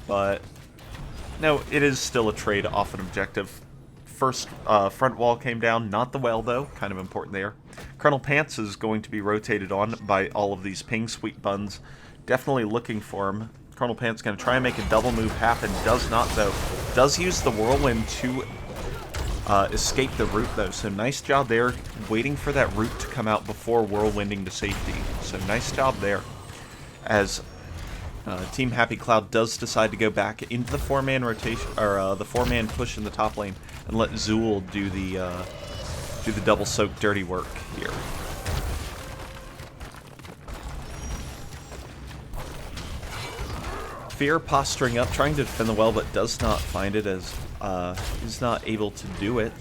But no, it is still a trade off an objective. First front wall came down, not the well though, kind of important there. Colonel Pants is going to be rotated on by all of these ping Sweet Buns. Definitely looking for him. Colonel Pants going to try and make a double move happen, does not though. Does use the whirlwind to escape the root though, so nice job there, waiting for that root to come out before whirlwinding to safety. So nice job there, as Team Happy Cloud does decide to go back into the 4-man rotation, or the 4-man push in the top lane, and let Zool do the double soak dirty work here. Fear posturing up, trying to defend the well, but does not find it as he's not able to do it,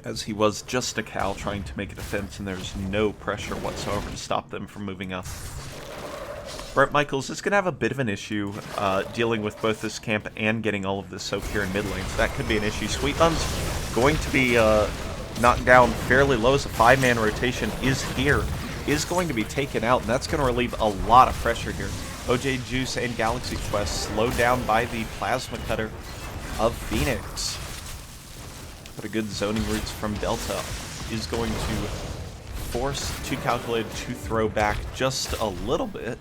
as he was just a cow trying to make a defense, and there's no pressure whatsoever to stop them from moving up. Brett Michaels is going to have a bit of an issue dealing with both this camp and getting all of this soak here in mid lane, so that could be an issue. Sweet Bun's going to be knocked down fairly low as a 5-man rotation is here, is going to be taken out, and that's going to relieve a lot of pressure here. OJ Juice and Galaxy Quest slowed down by the Plasma Cutter of Phoenix. But a good zoning roots from Delta is going to force 2Calculated2Throw back just a little bit,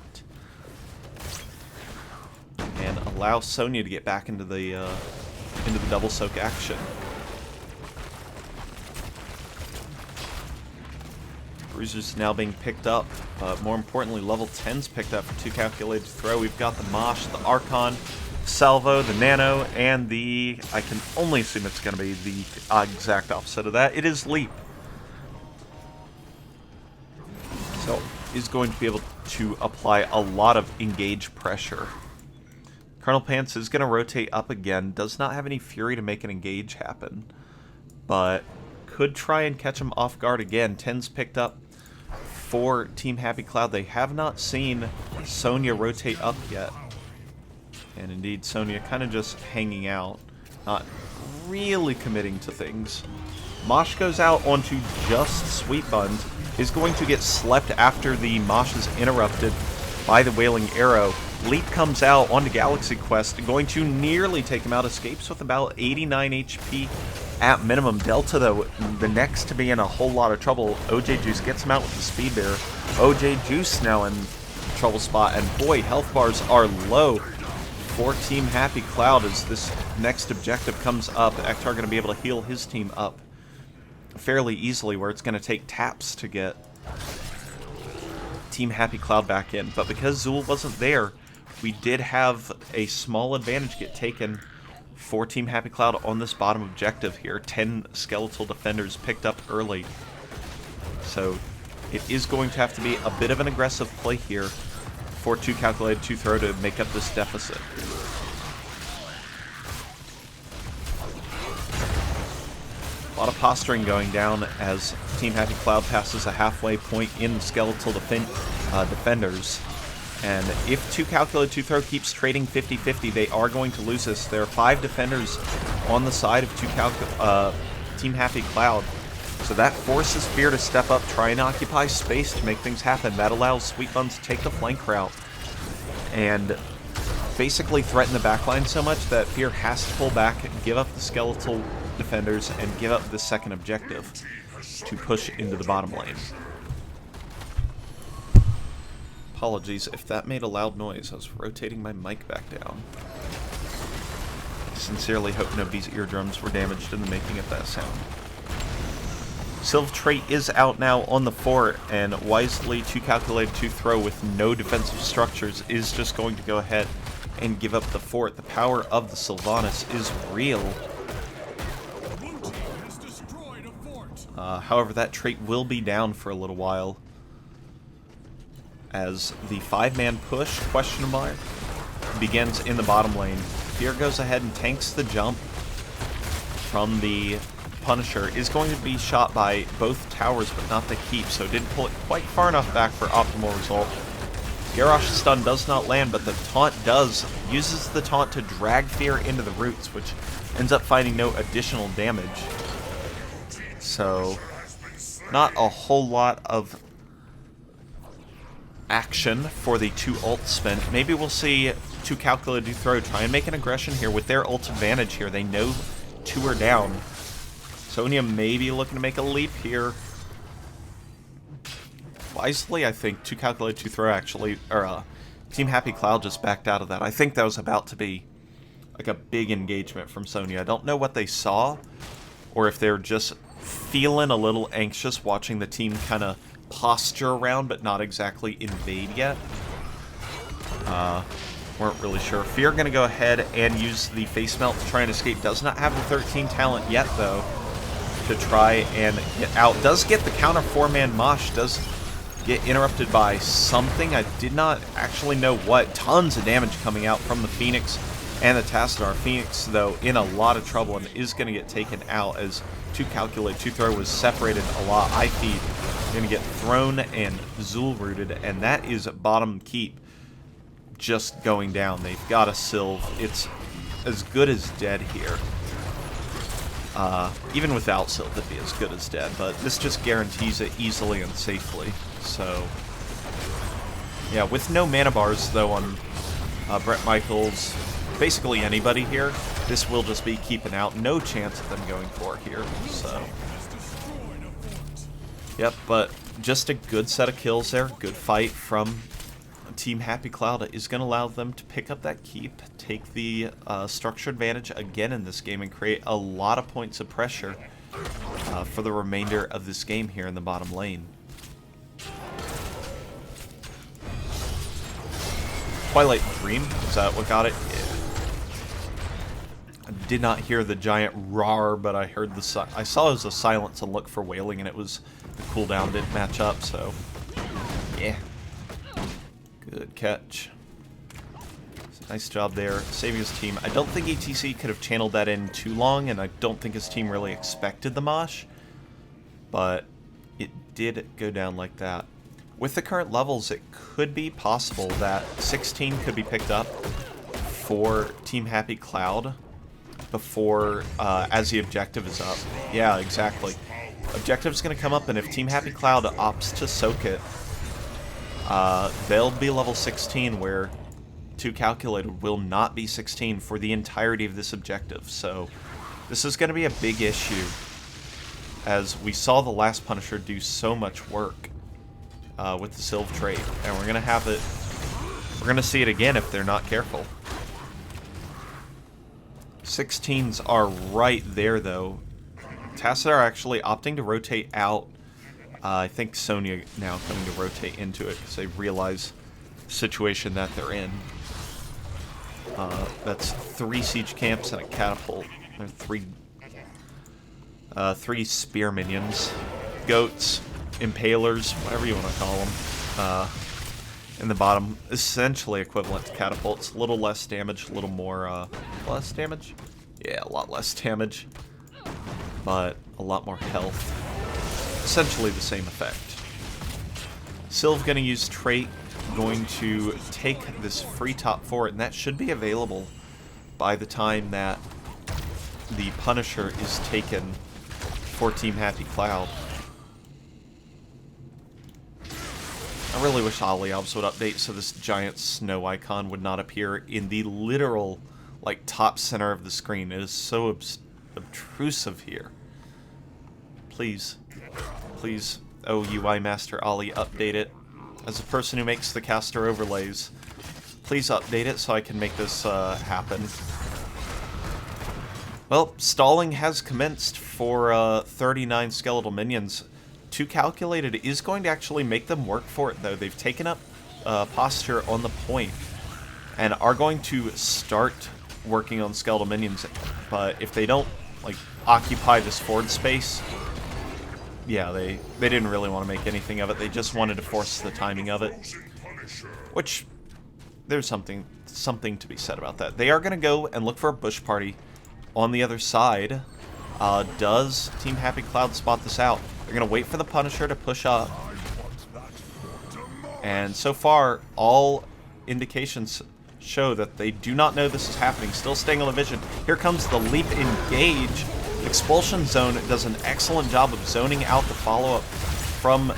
and allow Sonya to get back into the double soak action. Bruiser's now being picked up, but more importantly, level 10's picked up for 2Calculated2Throw. We've got the Mosh, the Archon, Salvo, the Nano, and the, I can only assume it's going to be the exact opposite of that. It is Leap. So, is going to be able to apply a lot of engage pressure. Colonel Pants is going to rotate up again, does not have any Fury to make an engage happen, but could try and catch him off guard again. 10's picked up for Team Happy Cloud. They have not seen Sonya rotate up yet. And indeed, Sonya kind of just hanging out, not really committing to things. Mosh goes out onto just Sweet Buns, is going to get slept after the Mosh is interrupted by the Wailing Arrow. Leap comes out onto Galaxy Quest, going to nearly take him out, escapes with about 89 HP at minimum. Delta, though, the next to be in a whole lot of trouble. OJ Juice gets him out with the Speed Bearer. OJ Juice now in trouble spot, and boy, health bars are low for Team Happy Cloud as this next objective comes up. Ektar going to be able to heal his team up fairly easily, where it's going to take taps to get Team Happy Cloud back in. But because Zul wasn't there, we did have a small advantage get taken for Team Happy Cloud on this bottom objective here. 10 skeletal defenders picked up early. So it is going to have to be a bit of an aggressive play here for 2Calculated2Throw to make up this deficit. A lot of posturing going down as Team Happy Cloud passes a halfway point in the skeletal defenders. And if 2Calculated2Throw keeps trading 50-50, they are going to lose this. There are 5 defenders on the side of Team Happy Cloud. So that forces Fear to step up, try and occupy space to make things happen. That allows Sweet Buns to take the flank route and basically threaten the backline so much that Fear has to pull back, give up the skeletal defenders, and give up the second objective to push into the bottom lane. Apologies if that made a loud noise. I was rotating my mic back down. I sincerely hope nobody's eardrums were damaged in the making of that sound. Sylve trait is out now on the fort, and wisely 2Calculated2Throw with no defensive structures is just going to go ahead and give up the fort. The power of the Sylvanas is real. However, that trait will be down for a little while as the 5-man push, question mark, begins in the bottom lane. Fear goes ahead and tanks the jump from the Punisher, is going to be shot by both towers but not the keep, so didn't pull it quite far enough back for optimal result. Garrosh's stun does not land, but the taunt does. Uses the taunt to drag Fear into the roots, which ends up finding no additional damage. So, not a whole lot of action for the 2 ult spent. Maybe we'll see 2Calculated2Throw try and make an aggression here with their ult advantage here. They know 2 are down. Sonya may be looking to make a leap here. Wisely, I think 2Calculated2Throw actually, or Team Happy Cloud just backed out of that. I think that was about to be like a big engagement from Sonya. I don't know what they saw, or if they're just feeling a little anxious watching the team kind of posture around but not exactly invade yet. Weren't really sure. Fear going to go ahead and use the face melt to try and escape. Does not have the 13 talent yet, though, to try and get out. Does get the counter 4-man Mosh. Does get interrupted by something. I did not actually know what. Tons of damage coming out from the Phoenix and the Tassadar. Phoenix, though, in a lot of trouble and is going to get taken out as 2Calculated2Throw was separated a lot. iFeed going to get thrown and Zul rooted, and that is bottom keep just going down. They've got a Sylve. It's as good as dead here. Even without Sylve, it'd be as good as dead, but this just guarantees it easily and safely. So, yeah, with no mana bars, though, on Brett Michaels, basically anybody here, this will just be keeping out. No chance of them going for here, so. Yep, but just a good set of kills there. Good fight from Team Happy Cloud is going to allow them to pick up that keep, take the structure advantage again in this game, and create a lot of points of pressure for the remainder of this game here in the bottom lane. Twilight Dream, is that what got it? Yeah. I did not hear the giant roar, but I heard the I saw it was a silence and look for wailing, and it was the cooldown didn't match up, so yeah. Good catch. Nice job there, saving his team. I don't think ATC could have channeled that in too long, and I don't think his team really expected the Mosh, but it did go down like that. with the current levels, it could be possible that 16 could be picked up for Team Happy Cloud before, as the objective is up. Yeah, exactly. Objective's going to come up, and if Team Happy Cloud opts to soak it, they'll be level 16, where 2Calculated will not be 16 for the entirety of this objective. So this is going to be a big issue, as we saw the last Punisher do so much work with the Sylve trait, and we're going to see it again if they're not careful. 16s are right there, though. Tacit are actually opting to rotate out. I think Sonya now coming to rotate into it because they realize the situation that they're in. That's 3 siege camps and a catapult. There are 3 spear minions, goats, impalers, whatever you want to call them. In the bottom, essentially equivalent to catapults. A little less damage, a little more, less damage? Yeah, a lot less damage, but a lot more health. Essentially the same effect. Sylve gonna use trait, going to take this free top fort, and that should be available by the time that the Punisher is taken for Team Happy Cloud. I really wish Olyobs would update so this giant snow icon would not appear in the literal, like, top center of the screen. It is so obtrusive here. Please, please, oh UI Master Ollie, update it. As a person who makes the caster overlays, please update it so I can make this happen. Well, stalling has commenced for 39 skeletal minions. 2Calculated is going to actually make them work for it, though. They've taken up posture on the point and are going to start working on skeletal minions. But if they don't, like, occupy this forward space, yeah, they didn't really want to make anything of it. They just wanted to force the timing of it, which there's something to be said about that. They are going to go and look for a bush party on the other side. Does Team Happy Cloud spot this out? They're going to wait for the Punisher to push up. And so far, all indications show that they do not know this is happening. Still staying on the vision. Here comes the leap engage. Expulsion Zone does an excellent job of zoning out the follow-up from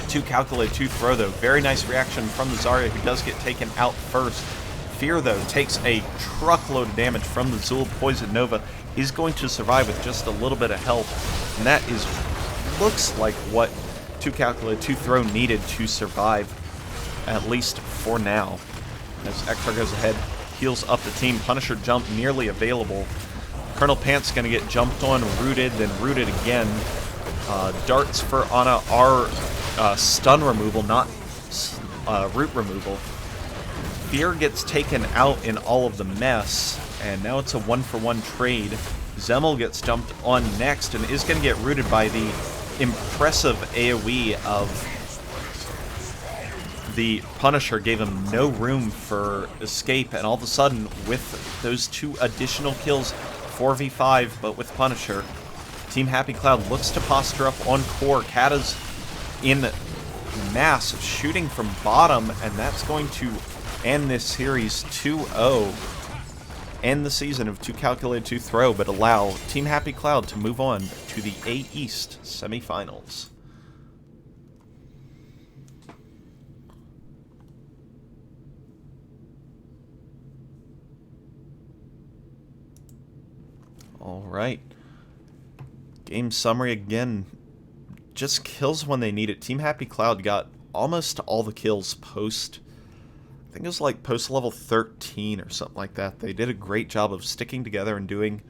2Calculated2Throw, though. Very nice reaction from the Zarya, who does get taken out first. Fear, though, takes a truckload of damage from the Zul Poison Nova. He's going to survive with just a little bit of health, and that looks like what 2Calculated2Throw needed to survive, at least for now. As Ektar goes ahead, heals up the team. Punisher jump nearly available. Colonel Pant's going to get jumped on, rooted, then rooted again. Darts for Ana are stun removal, not root removal. Fear gets taken out in all of the mess, and now it's a 1-for-1 trade. Zemel gets jumped on next and is going to get rooted by the impressive AoE of the Punisher. Gave him no room for escape, and all of a sudden, with those 2 additional kills, 4v5, but with Punisher, Team Happy Cloud looks to posture up on core. Kata's in mass, shooting from bottom, and that's going to end this series 2-0. End the season of 2Calculated2Throw, but allow Team Happy Cloud to move on to the A East semifinals. Alright. Game summary again. Just kills when they need it. Team Happy Cloud got almost all the kills post, I think it was like post level 13 or something like that. They did a great job of sticking together and doing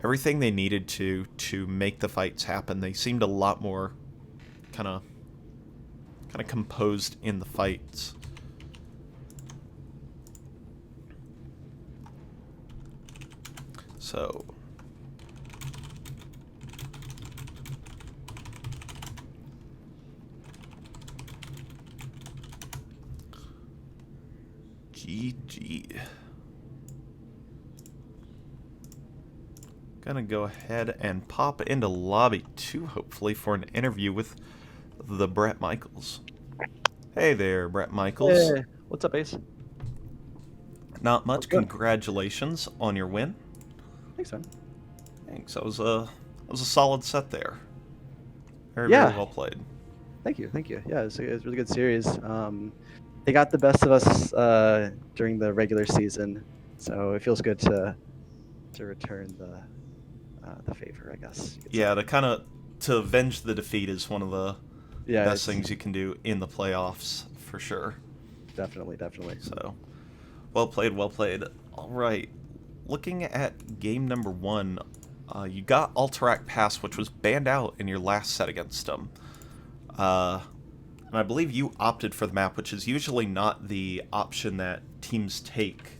everything they needed to make the fights happen. They seemed a lot more kind of composed in the fights. So GG. Gonna go ahead and pop into lobby 2, hopefully, for an interview with the Brett Michaels. Hey there, Brett Michaels. Hey, what's up, Ace? Not How's much. it going? Congratulations on your win. Thanks, man. Thanks. That was a solid set there. Very, very Yeah, well played. thank you. Yeah, it's a really good series. They got the best of us during the regular season, so it feels good to return the favor, I guess you could say. Yeah, to avenge the defeat is one of the Yeah, best it's things you can do in the playoffs for sure. definitely. So, well played, well played. All right. Looking at game number one, you got Alterac Pass, which was banned out in your last set against them. Uh, and I believe you opted for the map, which is usually not the option that teams take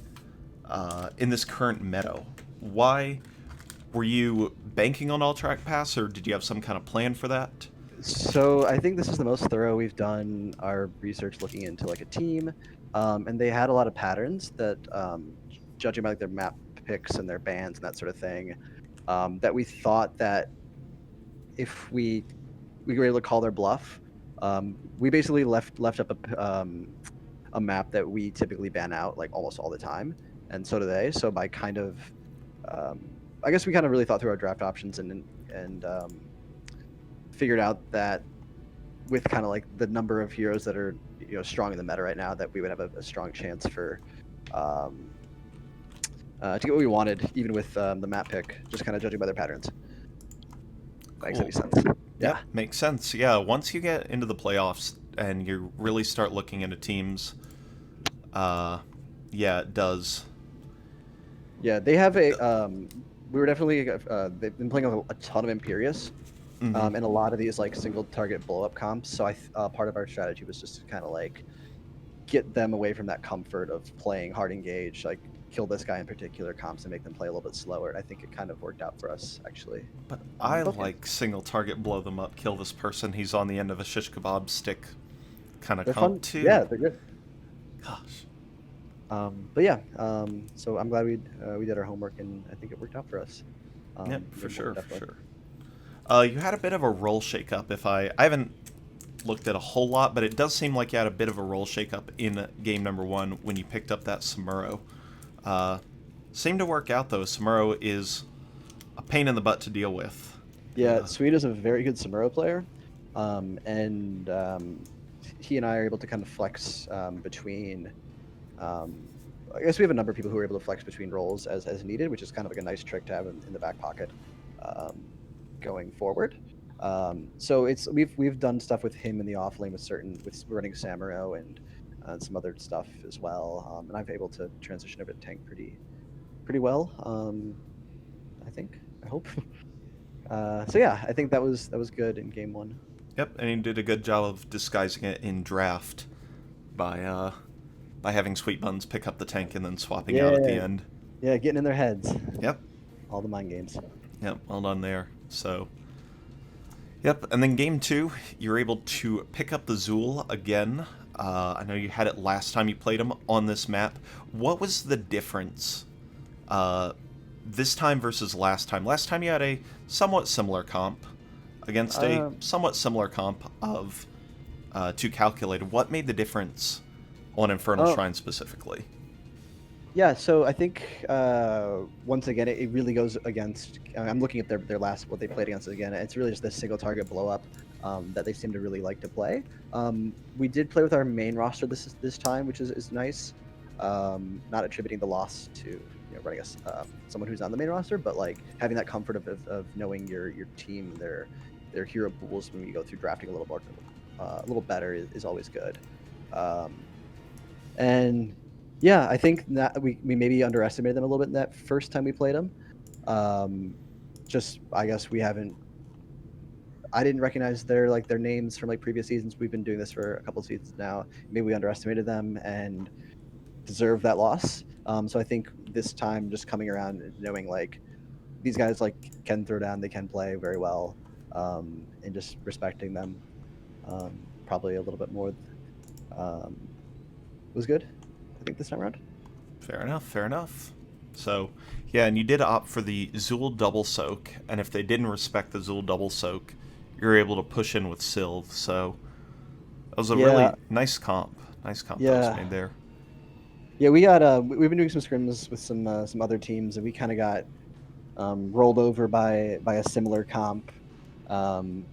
in this current meta. Why were you banking on Alterac Pass, or did you have some kind of plan for that? So I think this is the most thorough we've done our research looking into like a team, and they had a lot of patterns that, judging by like their map picks and their bans and that sort of thing, that we thought that if we were able to call their bluff, we basically left up a map that we typically ban out like almost all the time, and so do they. So by kind of, I guess we kind of really thought through our draft options and figured out that with kind of like the number of heroes that are strong in the meta right now, that we would have a strong chance for um, to get what we wanted, even with the map pick, just kind of judging by their patterns. That makes Cool. any sense? Yep, Yeah. makes sense. Yeah, once you get into the playoffs and you really start looking into teams, uh, yeah, it does. Yeah, they have a. We were definitely. They've been playing a ton of Imperious, Mm-hmm. and a lot of these like single target blow up comps. So part of our strategy was just to kind of like get them away from that comfort of playing hard engage, like kill this guy in particular comps and make them play a little bit slower. And I think it kind of worked out for us actually. But I Both games. like single target, blow them up, kill this person. He's on the end of a shish kebab stick kind of They're comp fun. too. Yeah, they're good. Gosh. But yeah, so I'm glad we did our homework and I think it worked out for us. Yep, for Game one, sure, for definitely. sure. You had a bit of a role shakeup. If I haven't looked at a whole lot, but it does seem like you had a bit of a role shakeup in game number one when you picked up that Samuro. Uh, Seemed to work out though. Samuro is a pain in the butt to deal with. Yeah, Swede is a very good Samuro player, and he and I are able to kind of flex between. Um, I guess we have a number of people who are able to flex between roles as needed, which is kind of like a nice trick to have in the back pocket um, going forward. So we've done stuff with him in the off lane with running Samuro and some other stuff as well, and I've able to transition over to tank pretty well. I think I hope. So yeah, I think that was good in game one. Yep, and he did a good job of disguising it in draft by uh, by having Sweet Buns pick up the tank and then swapping out at the Yeah, end. yeah, getting in their heads. Yep, All the mind games. yep, well done there. So, yep, and then game two, you're able to pick up the Zool again. I know you had it last time you played him on this map. What was the difference uh, this time versus last time? Last time you had a somewhat similar comp against a Um, somewhat similar comp of 2Calculated. What made the difference on Infernal oh, Shrine specifically? yeah. So I think once again, it really goes against. I'm looking at their last what they played against again. It's really just this single target blow up that they seem to really like to play. We did play with our main roster this time, which is nice. Not attributing the loss to running us someone who's on the main roster, but like having that comfort of knowing your team, their hero pools when you go through drafting a little better is always good. Um, and yeah, I think that we maybe underestimated them a little bit in that first time we played them. Um, just I guess we haven't. I didn't recognize their names from like previous seasons. We've been doing this for a couple of seasons now. Maybe we underestimated them and deserve that loss. So I think this time, just coming around and knowing like these guys like can throw down, they can play very well, and just respecting them probably a little bit more um, was good. I think this time around. Fair enough, fair enough. So, yeah, and you did opt for the Zool double soak, and if they didn't respect the Zool double soak, you're able to push in with Sylve. So, That was a Yeah, really nice comp. Nice comp that was yeah, made there. yeah. We got we've been doing some scrims with some other teams, and we kind of got rolled over by a similar comp. Um,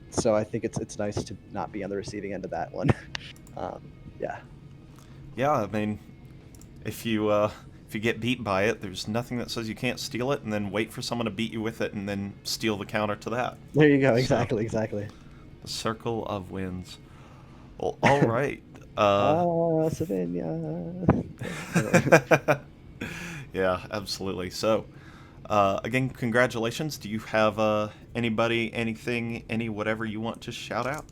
so I think it's nice to not be on the receiving end of that one. Yeah. Yeah, I mean, if you get beat by it, there's nothing that says you can't steal it, and then wait for someone to beat you with it, and then steal the counter to that. There you go. So, Exactly. Exactly. the circle of wins. Well, all right. Ah, Savannah. Yeah, absolutely. So, again, congratulations. Do you have anybody, anything, any whatever you want to shout out?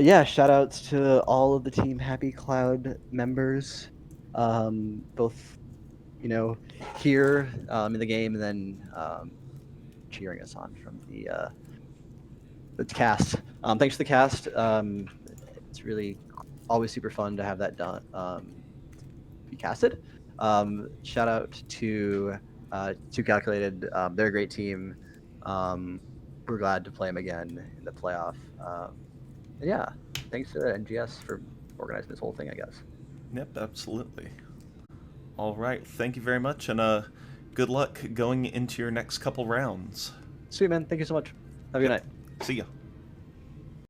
Yeah, shout outs to all of the Team Happy Cloud members, both, here in the game and then cheering us on from the cast. Thanks to the cast. It's really always super fun to have that done, be casted. Shout out to 2Calculated. They're a great team. We're glad to play them again in the playoff. And yeah, thanks to NGS for organizing this whole thing, I guess. Yep, absolutely. All right. Thank you very much, and good luck going into your next couple rounds. Sweet, man. Thank you so much. Have a good Yep. night. See ya.